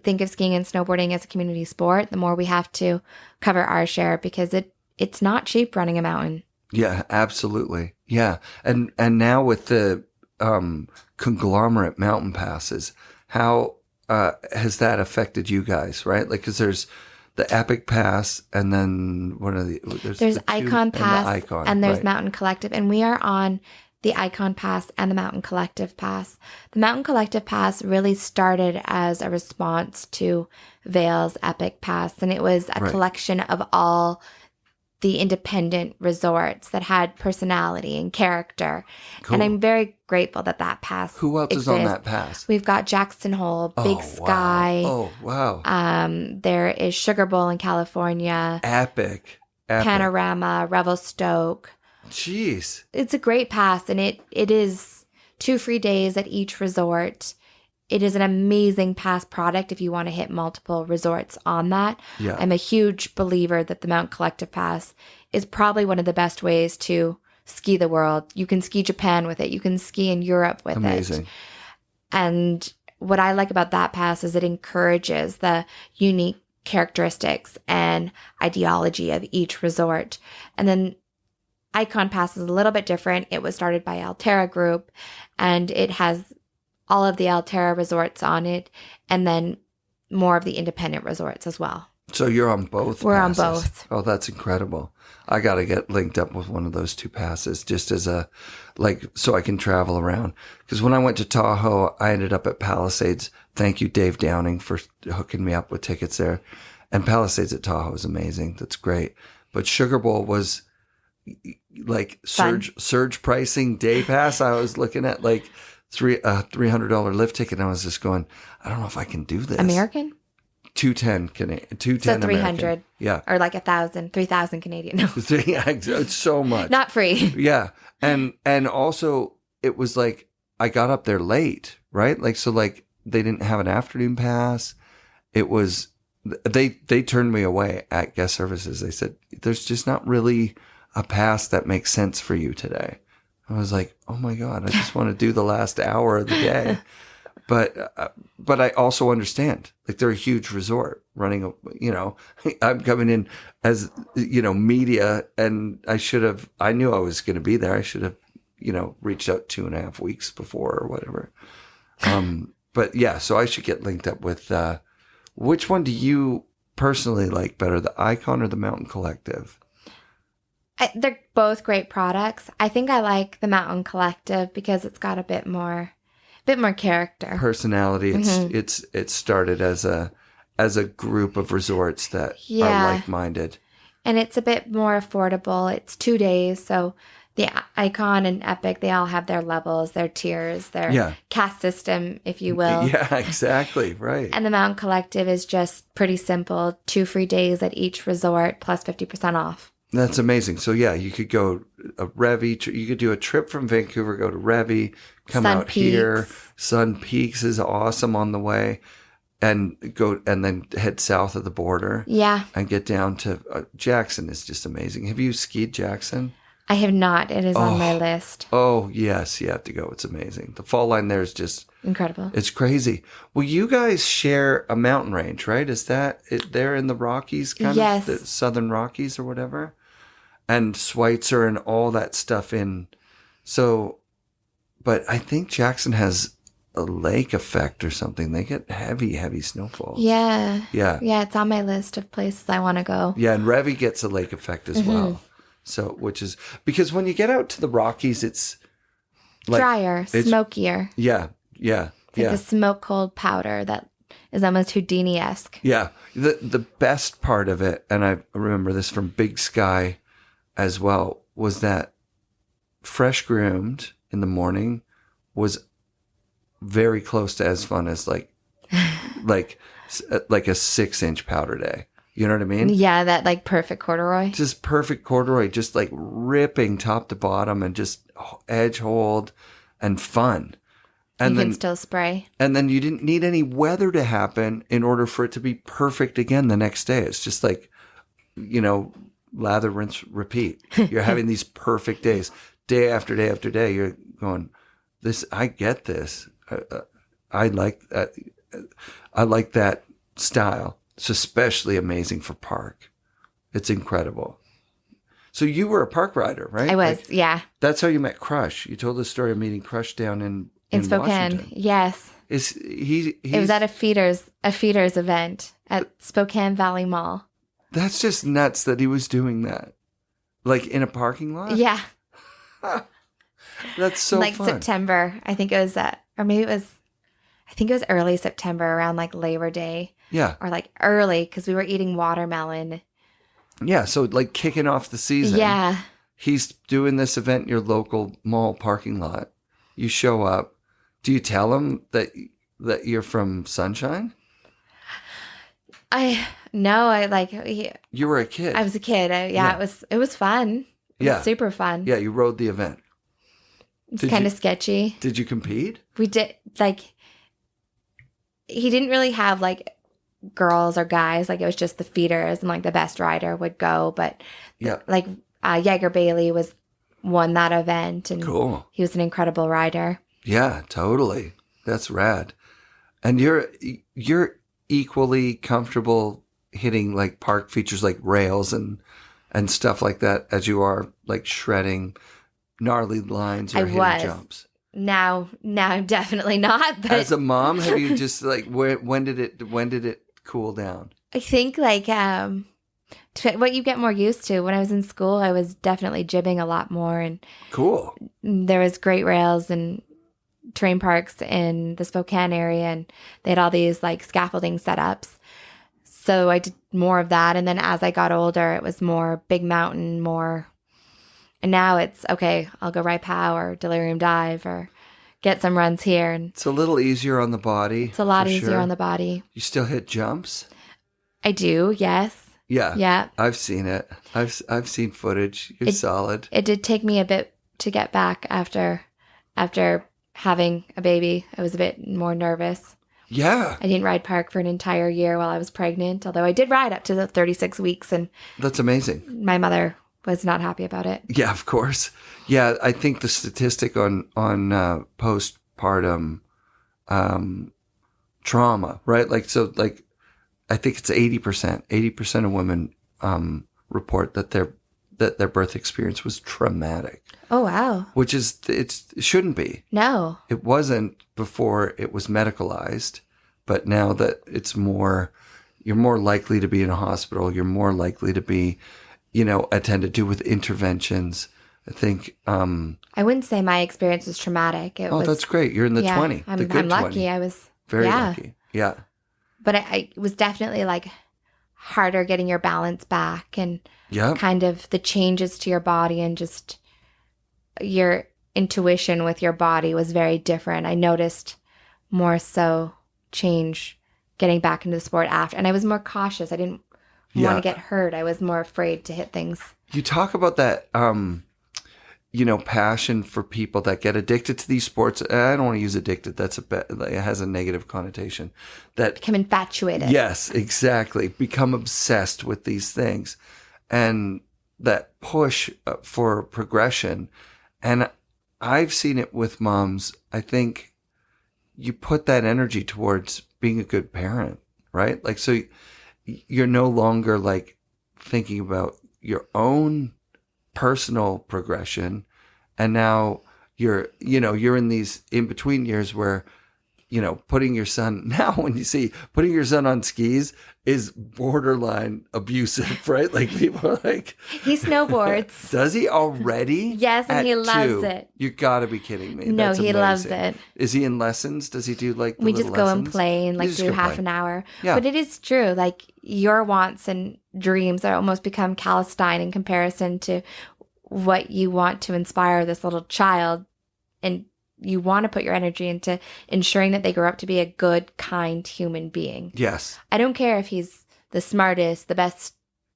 think of skiing and snowboarding as a community sport, the more we have to cover our share, because it's not cheap running a mountain. Yeah, absolutely. Yeah. And now with the conglomerate mountain passes, how has that affected you guys, right? Like, because there's the Epic Pass, and then there's Icon Pass, and there's Mountain Collective, and we are on the Icon Pass and the Mountain Collective Pass. The Mountain Collective Pass really started as a response to Vail's Epic Pass, and it was a collection of all the independent resorts that had personality and character. Cool. And I'm very grateful that that pass Who else is on that pass? We've got Jackson Hole, Big Sky. Oh, wow. There is Sugar Bowl in California. Epic. Panorama, Revelstoke. Jeez. It's a great pass, and it is 2 free days at each resort. It is an amazing pass product if you want to hit multiple resorts on that. Yeah. I'm a huge believer that the Mount Collective Pass is probably one of the best ways to ski the world. You can ski Japan with it. You can ski in Europe with it. Amazing. And what I like about that pass is it encourages the unique characteristics and ideology of each resort. And then Icon Pass is a little bit different. It was started by Alterra Group, and it has all of the Alterra resorts on it, and then more of the independent resorts as well. So you're on both We're passes. on both. Oh, that's incredible. I got to get linked up with one of those 2 passes just as so I can travel around. Because when I went to Tahoe, I ended up at Palisades. Thank you, Dave Downing, for hooking me up with tickets there. And Palisades at Tahoe is amazing. That's great. But Sugar Bowl was like surge pricing day pass. I was looking at like $300 lift ticket, and I was just going, I don't know if I can do this. American? 210 Canadian. 210 So 300. American. Yeah. Or like 3,000 Canadian. No. Yeah, it's so much. Not free. Yeah. And also it was like I got up there late, right? Like so like they didn't have an afternoon pass. It was they turned me away at guest services. They said there's just not really a pass that makes sense for you today. I was like, "Oh my God, I just want to do the last hour of the day." But I also understand, like they're a huge resort running, I'm coming in as, media, and I knew I was going to be there. I should have, reached out 2.5 weeks before or whatever. But yeah, so I should get linked up with, which one do you personally like better, the Icon or the Mountain Collective? They're both great products. I think I like the Mountain Collective because it's got a bit more character, personality. It started as a group of resorts that are like-minded, and it's a bit more affordable. It's 2 days, so the Icon and Epic, they all have their levels, their tiers, their caste system, if you will. Yeah, exactly, right. And the Mountain Collective is just pretty simple: 2 free days at each resort plus 50% off. That's amazing. So yeah, you could go a Revy. You could do a trip from Vancouver, go to Revy, come out here. Sun Peaks is awesome on the way, and then head south of the border. Yeah, and get down to Jackson is just amazing. Have you skied Jackson? I have not. It is on my list. Oh yes, you have to go. It's amazing. The fall line there is just incredible. It's crazy. Well, you guys share a mountain range, right? Is that there in the Rockies, yes, the Southern Rockies or whatever? And Schweitzer and all that stuff in. So, but I think Jackson has a lake effect or something. They get heavy snowfalls. Yeah. Yeah. Yeah, it's on my list of places I want to go. Yeah, and Revy gets a lake effect as well. So, which is, because when you get out to the Rockies, it's like drier, smokier. Yeah. It's like a smoke cold powder that is almost Houdini-esque. Yeah. The best part of it, and I remember this from Big Sky as well, was that fresh groomed in the morning was very close to as fun as like a 6-inch powder day. You know what I mean? Yeah, that like perfect corduroy. Just perfect corduroy, just like ripping top to bottom and just edge hold and fun. And you then can still spray. And then you didn't need any weather to happen in order for it to be perfect again the next day. It's just like, lather, rinse, repeat. You're having these perfect days, day after day after day. You're going, I get this. I like that. I like that style. It's especially amazing for park. It's incredible. So you were a park rider, right? I was, yeah. That's how you met Crush. You told the story of meeting Crush down in Spokane. Washington. Yes. It was at a feeders event at Spokane Valley Mall. That's just nuts that he was doing that. Like in a parking lot? Yeah. That's so like fun. September. I think it was or maybe it was. I think it was early September, around like Labor Day. Yeah. Or like early, because we were eating watermelon. Yeah. So like kicking off the season. Yeah. He's doing this event in your local mall parking lot. You show up. Do you tell him that you're from Sunshine? You were a kid. I was a kid. It was fun. It was super fun. Yeah, you rode the event. It's kind of sketchy. Did you compete? We did, he didn't really have girls or guys. It was just the feeders, and the best rider would go. But Jaeger Bailey won that event, and cool. He was an incredible rider. Yeah, totally. That's rad. And you're equally comfortable hitting park features like rails and stuff like that as you are shredding gnarly lines or hitting jumps. Now definitely not. But as a mom, have you just when did it cool down? I think what you get more used to. When I was in school, I was definitely jibbing a lot more, and cool. There was great rails and terrain parks in the Spokane area, and they had all these scaffolding setups. So I did more of that, and then as I got older, it was more big mountain, more. And now it's okay. I'll go right pow or delirium dive or get some runs here, and it's a little easier on the body. It's a lot easier on the body. You still hit jumps? I do. Yes. Yeah. Yeah. I've seen it. I've seen footage. You're solid. It did take me a bit to get back after having a baby. I was a bit more nervous. Yeah. I didn't ride park for an entire year while I was pregnant, although I did ride up to the 36 weeks, and that's amazing. My mother was not happy about it. Yeah, of course. Yeah, I think the statistic on postpartum trauma, right? I think it's 80%. 80% of women report that their birth experience was traumatic. Oh, wow. Which is, it shouldn't be. No. It wasn't before it was medicalized, but now that it's more, you're more likely to be in a hospital. You're more likely to be, attended to with interventions. I think. I wouldn't say my experience was traumatic. That's great. You're in the 20. I'm lucky. 20. I was very lucky. Yeah. But it was definitely harder getting your balance back, and kind of the changes to your body, and just your intuition with your body was very different. I noticed more so change getting back into the sport after, and I was more cautious. I didn't want to get hurt. I was more afraid to hit things. You talk about that, passion for people that get addicted to these sports. I don't want to use addicted. It has a negative connotation. That become infatuated. Yes, exactly. Become obsessed with these things, and that push for progression. And I've seen it with moms. I think you put that energy towards being a good parent, right? So you're no longer thinking about your own personal progression, and now you're in these in between years where putting your son on skis is borderline abusive, right? People are he snowboards. Does he already? Yes, and he loves it. You gotta be kidding me. No, That's he amazing. loves it. Is he in lessons? Does he do we just go and play and do half an hour? Yeah. But it is true. Your wants and dreams are almost become Palestine in comparison to what you want to inspire this little child, and you want to put your energy into ensuring that they grow up to be a good, kind human being. Yes. I don't care if he's the smartest, the best,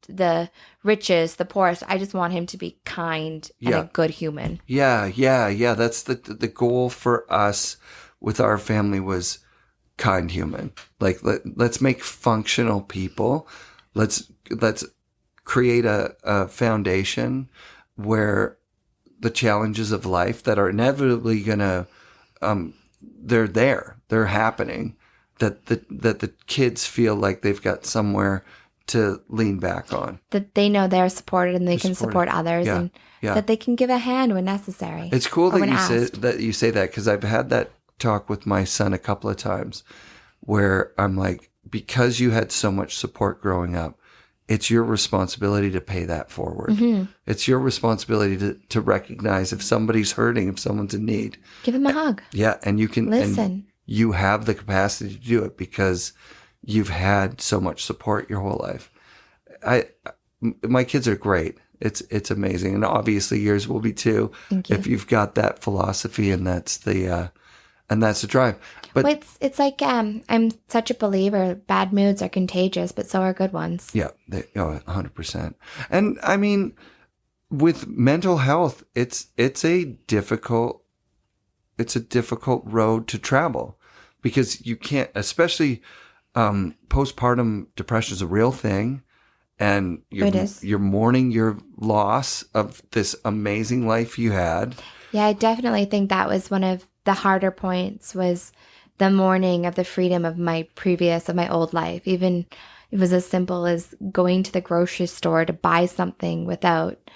the richest, the poorest. I just want him to be kind and a good human. Yeah. That's the goal for us with our family was kind human. Let's make functional people. Let's create a foundation where the challenges of life that are inevitably gonna, they're happening. That the kids feel like they've got somewhere to lean back on. That they know they're supported and they can support others, and that they can give a hand when necessary. It's cool that you say that, because I've had that talk with my son a couple of times, where I'm because you had so much support growing up, it's your responsibility to pay that forward. It's your responsibility to recognize if somebody's hurting, if someone's in need. Give them a hug. Yeah, and you can Listen. And you have the capacity to do it because you've had so much support your whole life. My kids are great. It's amazing, and obviously yours will be too. Thank you. If you've got that philosophy, and that's the drive. But Well, it's like I'm such a believer. Bad moods are contagious, but so are good ones. yeah, 100%. And I mean, with mental health, it's a difficult road to travel because you can't, especially postpartum depression is a real thing. And you're mourning your loss of this amazing life you had. Yeah, I definitely think that was one of the harder points was the mourning of the freedom of my old life. Even it was as simple as going to the grocery store to buy something without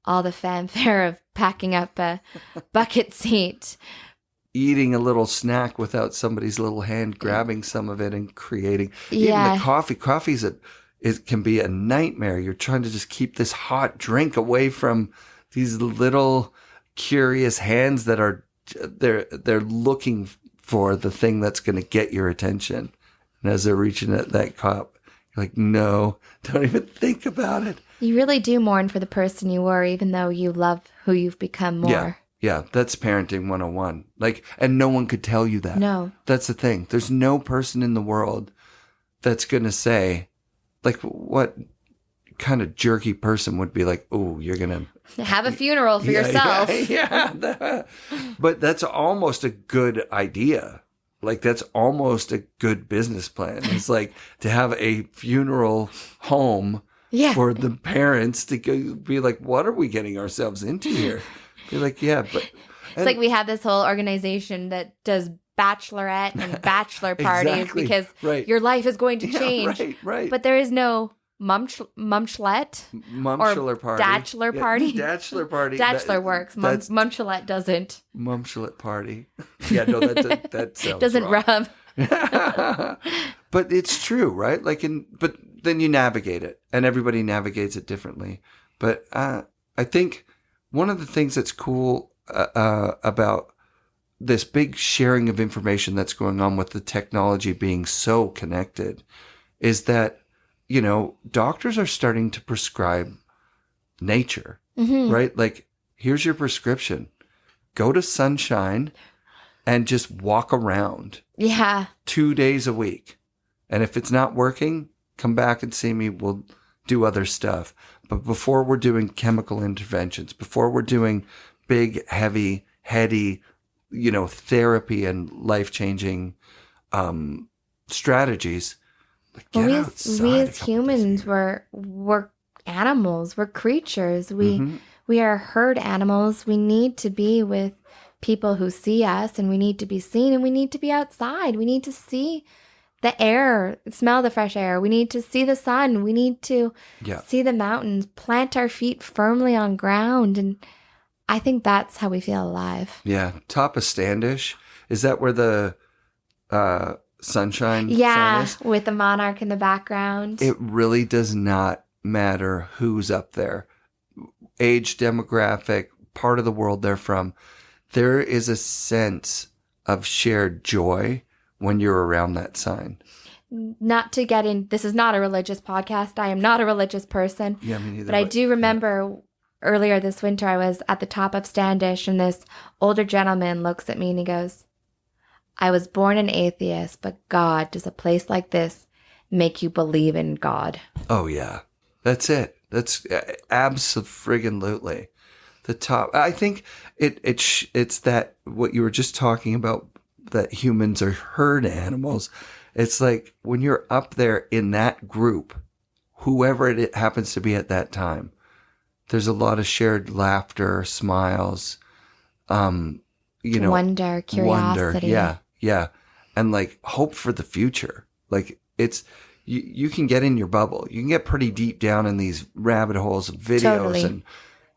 all the fanfare of packing up a bucket seat. Eating a little snack without somebody's little hand grabbing some of it and creating. Yeah. Even the coffee. It can be a nightmare. You're trying to just keep this hot drink away from these little curious hands that are they're looking for the thing that's going to get your attention. And as they're reaching at that cup, you're like, no, don't even think about it. You really do mourn for the person you were, even though you love who you've become more. Yeah, that's parenting 101. Like, and no one could tell you that. No. That's the thing. There's no person in the world that's going to say, like, what kind of jerky person would be like, oh, you're going to have a funeral for yourself. Yeah. But that's almost a good idea. Like, that's almost a good business plan. It's like to have a funeral home for the parents to go, be like, what are we getting ourselves into here? Be like, yeah, but it's like we have this whole organization that does bachelorette and bachelor parties because your life is going to change. Yeah, right. But there is no mumchlet or party. Datchler party. Datchler party. Datchler works. Mumchlet doesn't. Mumchlet party. Yeah, no, that sounds doesn't wrong. rub. But it's true, right? But then you navigate it, and everybody navigates it differently. But I think one of the things that's cool about this big sharing of information that's going on with the technology being so connected is that, doctors are starting to prescribe nature, right? Like, here's your prescription. Go to sunshine and just walk around. Yeah. 2 days a week. And if it's not working, come back and see me. We'll do other stuff. But before we're doing chemical interventions, before we're doing big, heavy, heady, therapy and life-changing strategies, we as humans, we're animals, we're creatures. We are herd animals. We need to be with people who see us, and we need to be seen, and we need to be outside. We need to see the air, smell the fresh air. We need to see the sun. We need to see the mountains, plant our feet firmly on ground. And I think that's how we feel alive. Yeah. Top of Standish. Is that where the sunshine sun is? With the monarch in the background. It really does not matter who's up there. Age, demographic, part of the world they're from. There is a sense of shared joy when you're around that sign. Not to get in, this is not a religious podcast. I am not a religious person. Yeah, me neither. But I do remember earlier this winter, I was at the top of Standish, and this older gentleman looks at me and he goes, I was born an atheist, but God, does a place like this make you believe in God? Oh, yeah. That's it. That's abso-friggin-lutely. The top. I think it's that what you were just talking about, that humans are herd animals. It's like when you're up there in that group, whoever it happens to be at that time, there's a lot of shared laughter, smiles, wonder, curiosity. Yeah. And like hope for the future. Like it's, you can get in your bubble. You can get pretty deep down in these rabbit holes of videos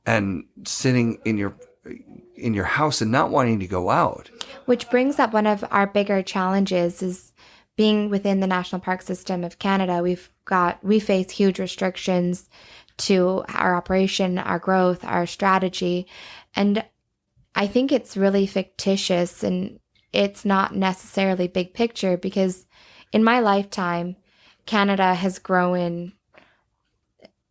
and sitting in your house and not wanting to go out. Which brings up one of our bigger challenges is being within the National Park System of Canada. We've we face huge restrictions to our operation, our growth, our strategy. And I think it's really fictitious and it's not necessarily big picture, because in my lifetime, Canada has grown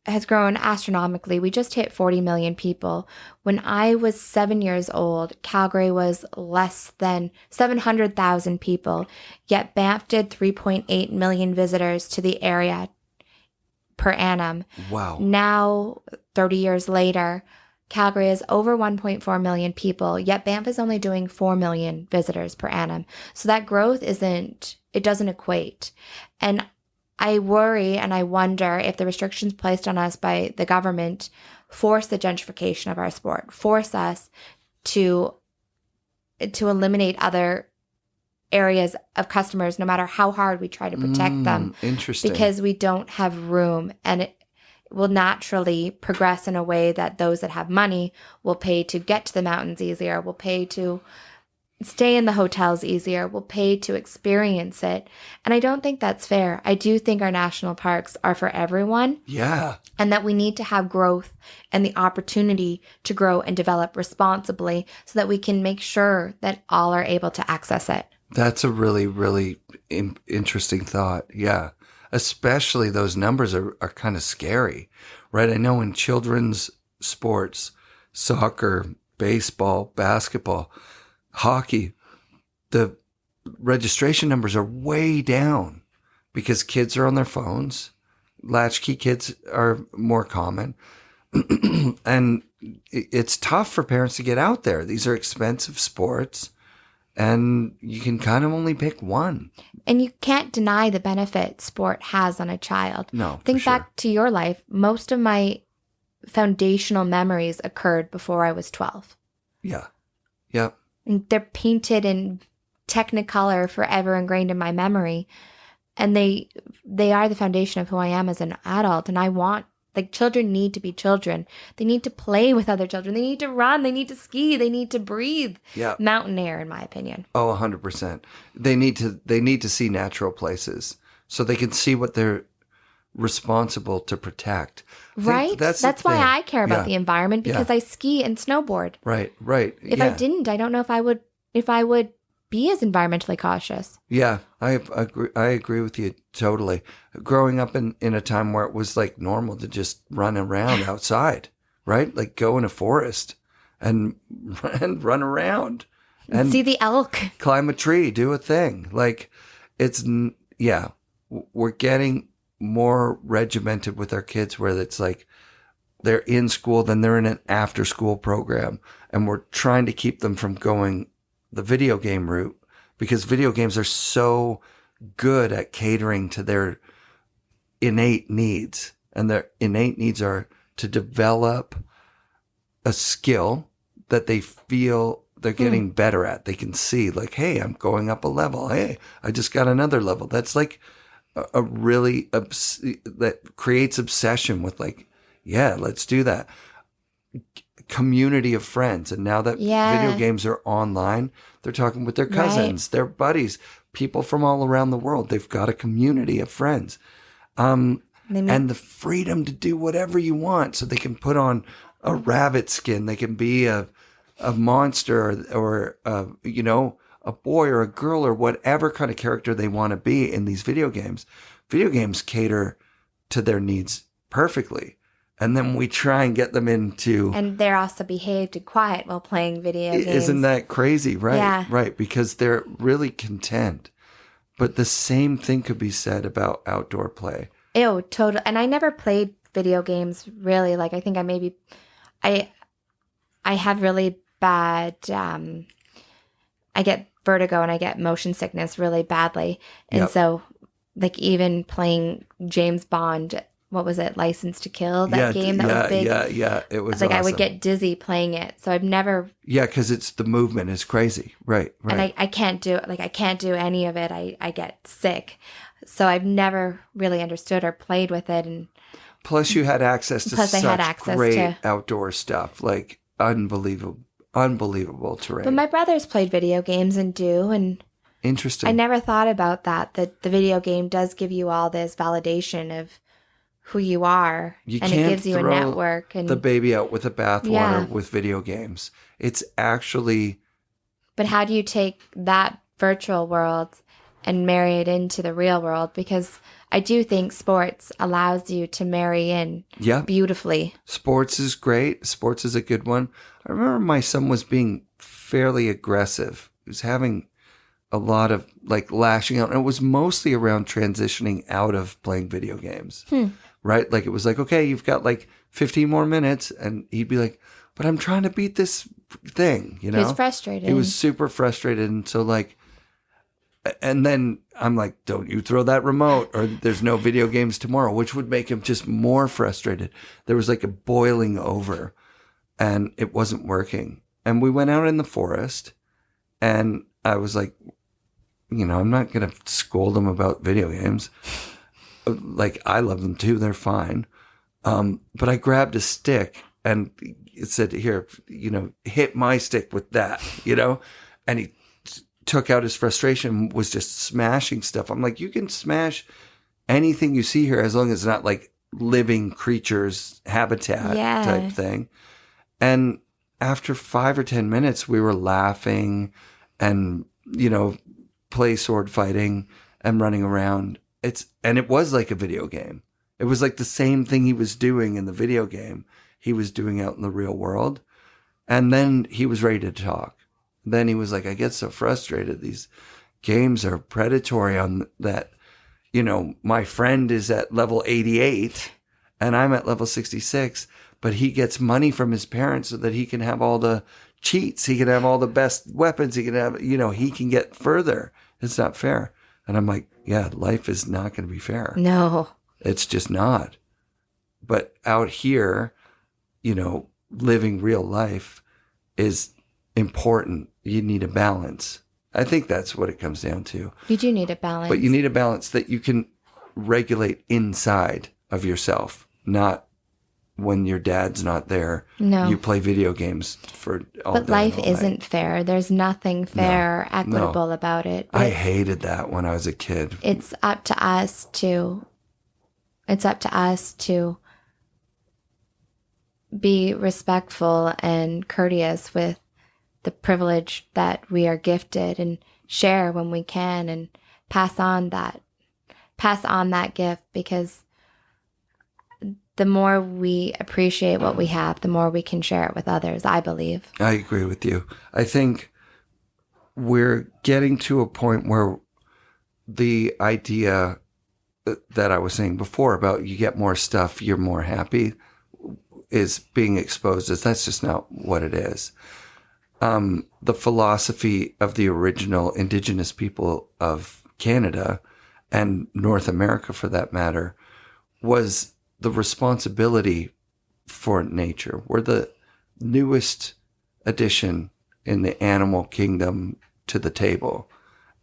astronomically. We just hit 40 million people. When I was 7 years old, Calgary was less than 700,000 people, yet Banff did 3.8 million visitors to the area per annum. Wow. Now, 30 years later, Calgary is over 1.4 million people, yet Banff is only doing 4 million visitors per annum. So that growth doesn't equate. And I worry and I wonder if the restrictions placed on us by the government force the gentrification of our sport, force us to eliminate other areas of customers, no matter how hard we try to protect them. Interesting. Because we don't have room, and it will naturally progress in a way that those that have money will pay to get to the mountains easier, will pay to stay in the hotels easier, will pay to experience it. And I don't think that's fair. I do think our national parks are for everyone. Yeah. And that we need to have growth and the opportunity to grow and develop responsibly so that we can make sure that all are able to access it. That's a really, really interesting thought. Yeah. Especially those numbers are kind of scary, right? I know in children's sports, soccer, baseball, basketball, hockey, the registration numbers are way down because kids are on their phones. Latchkey kids are more common. And it's tough for parents to get out there. These are expensive sports, and you can kind of only pick one. And you can't deny the benefit sport has on a child. No, Think back to your life. Most of my foundational memories occurred before I was 12. Yeah. Yep. And they're painted in Technicolor, forever ingrained in my memory. And they are the foundation of who I am as an adult. And I want, children need to be children. They need to play with other children. They need to run. They need to ski. They need to breathe mountain air, in my opinion. Oh, 100%. They need to see natural places so they can see what they're responsible to protect. Right? That's why I care about the environment, because I ski and snowboard. Right. If I didn't, I don't know if I would be as environmentally cautious. Yeah, I agree with you totally. Growing up in a time where it was like normal to just run around outside, right? Like go in a forest and run around and see the elk, climb a tree, do a thing. Like we're getting more regimented with our kids, where it's like they're in school, then they're in an after school program, and we're trying to keep them from going the video game route, because video games are so good at catering to their innate needs. And their innate needs are to develop a skill that they feel they're getting better at. They can see like, hey, I'm going up a level. Hey, I just got another level. That's like a really, that creates obsession with like, yeah, let's do that. Community of friends. And now that video games are online, they're talking with their cousins, their buddies, people from all around the world. They've got a community of friends. And the freedom to do whatever you want. So they can put on a rabbit skin. They can be a monster or a boy or a girl or whatever kind of character they want to be in these video games. Video games cater to their needs perfectly. And then we try and get them into... And they're also behaved and quiet while playing video games. Isn't that crazy? Right. Yeah. Right. Because they're really content. But the same thing could be said about outdoor play. Ew, totally. And I never played video games, really. Like, I think I have really bad... I get vertigo and I get motion sickness really badly. And so, like, even playing James Bond... What was it? License to Kill? That game that was big. Yeah. It was like awesome. I would get dizzy playing it. So I've never. Yeah, because it's the movement is crazy. Right. And I can't do it. Like I can't do any of it. I get sick. So I've never really understood or played with it. And plus, you had access to such great outdoor stuff, like unbelievable terrain. But my brothers played video games and do, and Interesting. I never thought about that the video game does give you all this validation of who you are, You and can't it gives you a throw network. And the baby out with the bathwater Yeah. with video games. It's actually but how do you take that virtual world and marry it into the real world? Because I do think sports allows you to marry in beautifully. Sports is great. Sports is a good one. I remember my son was being fairly aggressive. He was having a lot of like lashing out. And it was mostly around transitioning out of playing video games. Right? Like it was like, okay, you've got like 15 more minutes. And he'd be like, but I'm trying to beat this thing, you know? He was frustrated. He was super frustrated. And so like, and then I'm like, don't you throw that remote or there's no video games tomorrow, which would make him just more frustrated. There was like a boiling over and it wasn't working. And we went out in the forest and I was like, you know, I'm not going to scold him about video games. Like, I love them too. They're fine. But I grabbed a stick and it said, here, you know, hit my stick with that, you know? And he took out his frustration, was just smashing stuff. I'm like, you can smash anything you see here as long as it's not like living creatures habitat type thing. And after 5 or 10 minutes, we were laughing and, you know, play sword fighting and running around. And it was like a video game. It was like the same thing he was doing in the video game. He was doing out in the real world. And then he was ready to talk. Then he was like, I get so frustrated. These games are predatory on that. You know, my friend is at level 88 and I'm at level 66, but he gets money from his parents so that he can have all the cheats. He can have all the best weapons. He can have, you know, he can get further. It's not fair. And I'm like, yeah, life is not going to be fair. No. It's just not. But out here, you know, living real life is important. You need a balance. I think that's what it comes down to. You do need a balance. But you need a balance that you can regulate inside of yourself, not when your dad's not there. No. You play video games for all But day life and all isn't night. fair. There's nothing fair or equitable about it. I hated that when I was a kid. It's up to us to be respectful and courteous with the privilege that we are gifted and share when we can and pass on that gift, because the more we appreciate what we have, the more we can share it with others, I believe. I agree with you. I think we're getting to a point where the idea that I was saying before about you get more stuff, you're more happy, is being exposed as that's just not what it is. The philosophy of the original indigenous people of Canada and North America, for that matter, was the responsibility for nature. We're the newest addition in the animal kingdom to the table.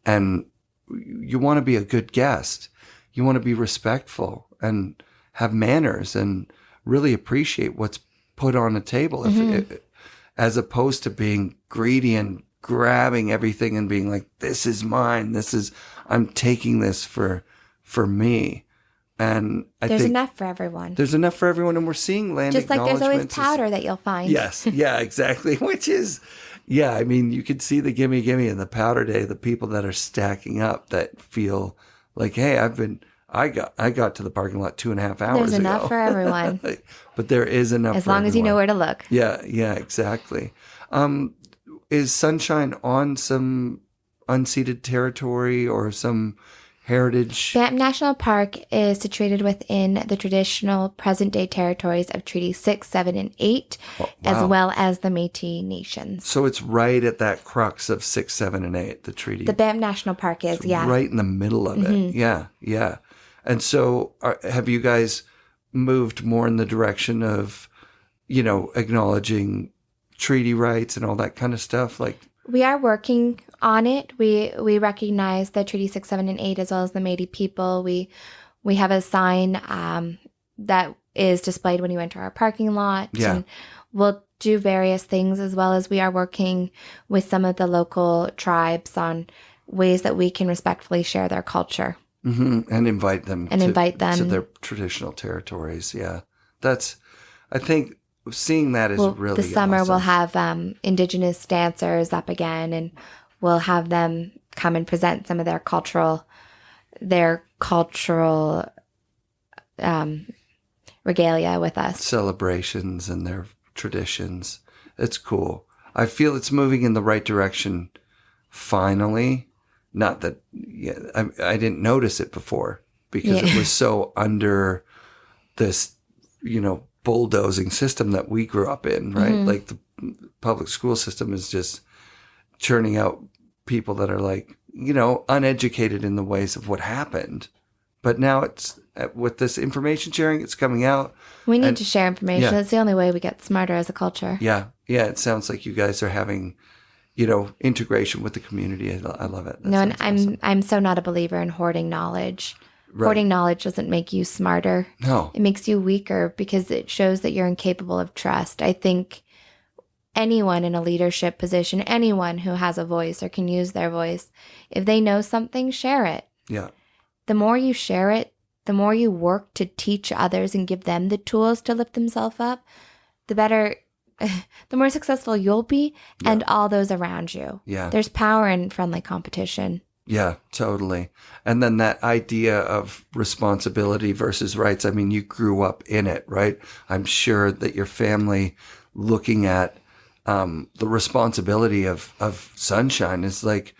And you want to be a good guest. You want to be respectful and have manners and really appreciate what's put on the table. As opposed to being greedy and grabbing everything and being like, this is mine. I'm taking this for me. And there's enough for everyone. There's enough for everyone. And we're seeing land just like there's always acknowledgements powder that you'll find. Yes. Yeah, exactly. Which is, yeah, I mean, you could see the gimme in the powder day, the people that are stacking up that feel like, hey, I got to the parking lot 2.5 hours ago. There's enough for everyone. But there is enough as for long as you know where to look. Yeah, exactly. Is Sunshine on some unceded territory or some heritage? Banff National Park is situated within the traditional present-day territories of Treaty 6, 7, and 8, as well as the Métis Nations. So it's right at that crux of 6, 7, and 8, the treaty. The Banff National Park is, right in the middle of it. Yeah. And so have you guys moved more in the direction of, you know, acknowledging treaty rights and all that kind of stuff? Like, we are working on it. We recognize the Treaty 6, 7, and 8 as well as the Métis people. We have a sign that is displayed when you enter our parking lot. Yeah. And we'll do various things, as well as we are working with some of the local tribes on ways that we can respectfully share their culture. And invite them to their traditional territories. Yeah. I think seeing that is really this summer awesome. we'll have Indigenous dancers up again, and we'll have them come and present some of their cultural regalia with us. Celebrations and their traditions. It's cool. I feel it's moving in the right direction finally. Not that I didn't notice it before because it was so under this, bulldozing system that we grew up in, right? Like the public school system is just churning out people that are like, uneducated in the ways of what happened. But now it's with this information sharing, it's coming out. We need to share information. Yeah. That's the only way we get smarter as a culture. Yeah. Yeah. It sounds like you guys are having, integration with the community. I love it. And I'm so not a believer in hoarding knowledge. Right. Hoarding knowledge doesn't make you smarter. No. It makes you weaker because it shows that you're incapable of trust. I think anyone in a leadership position, anyone who has a voice or can use their voice, if they know something, share it. Yeah. The more you share it, the more you work to teach others and give them the tools to lift themselves up, the better, the more successful you'll be and all those around you. Yeah. There's power in friendly competition. Yeah, totally. And then that idea of responsibility versus rights. I mean, you grew up in it, right? I'm sure that your family looking at the responsibility of Sunshine is like,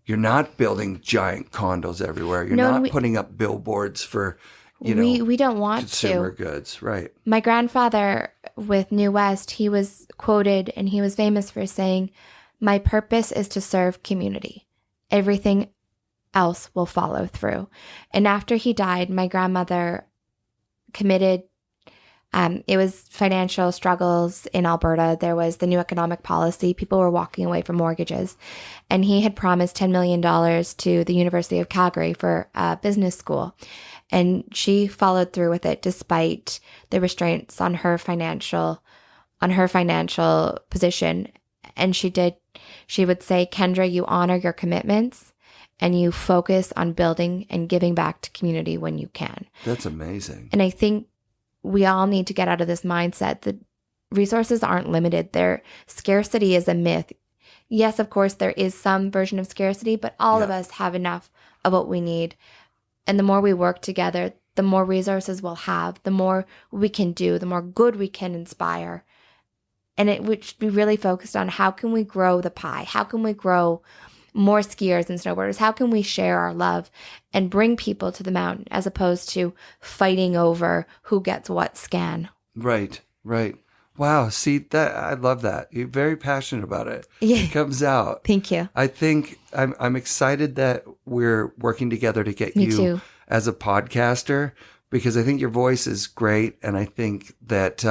you're not building giant condos everywhere. You're not putting up billboards for, we don't want consumer goods, right? My grandfather with New West, he was quoted and he was famous for saying, "My purpose is to serve community. Everything else will follow through." And after he died, my grandmother committed. It was financial struggles in Alberta. There was the new economic policy. People were walking away from mortgages. And he had promised $10 million to the University of Calgary for a business school. And she followed through with it despite the restraints on her financial position. And she would say, "Kendra, you honor your commitments and you focus on building and giving back to community when you can." That's amazing. And I think we all need to get out of this mindset that resources aren't limited. Scarcity is a myth. Yes, of course, there is some version of scarcity, but all of us have enough of what we need. And the more we work together, the more resources we'll have, the more we can do, the more good we can inspire. And it would be really focused on how can we grow the pie? How can we grow more skiers and snowboarders? How can we share our love and bring people to the mountain as opposed to fighting over who gets what scan? Right. Wow. See, that I love that. You're very passionate about it. Yeah. It comes out. Thank you. I think I'm excited that we're working together to get you too. As a podcaster, because I think your voice is great. And I think that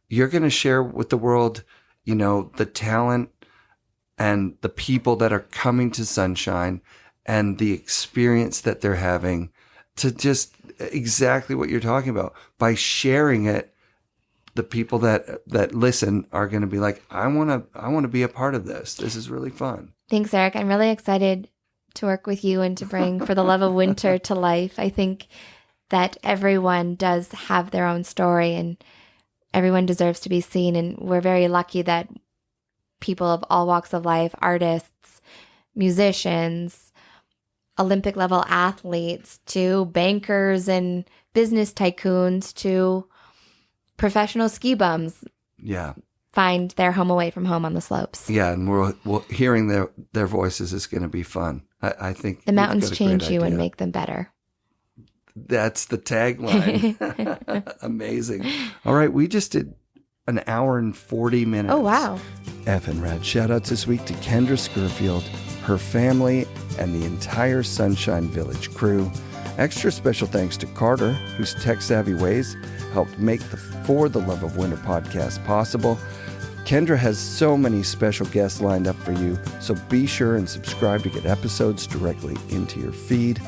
you're going to share with the world, the talent and the people that are coming to Sunshine and the experience that they're having to just exactly what you're talking about. By sharing it, the people that listen are going to be like, I want to be a part of this. This is really fun. Thanks, Eric. I'm really excited to work with you and to bring For the Love of Winter to life. I think that everyone does have their own story and everyone deserves to be seen. And we're very lucky that people of all walks of life, artists, musicians, Olympic level athletes, to bankers and business tycoons, to professional ski bums, find their home away from home on the slopes. Yeah, and we're hearing their voices is going to be fun. I think the mountains change you and make them better. That's the tagline. Amazing. All right, we just did an hour and 40 minutes. Oh, wow. FNRad shoutouts this week to Kendra Scurfield, her family, and the entire Sunshine Village crew. Extra special thanks to Carter, whose tech-savvy ways helped make the For the Love of Winter podcast possible. Kendra has so many special guests lined up for you, so be sure and subscribe to get episodes directly into your feed.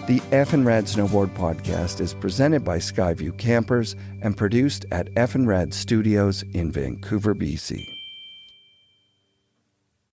The FNRad Snowboard Podcast is presented by Skyview Campers and produced at FNRad Studios in Vancouver, BC.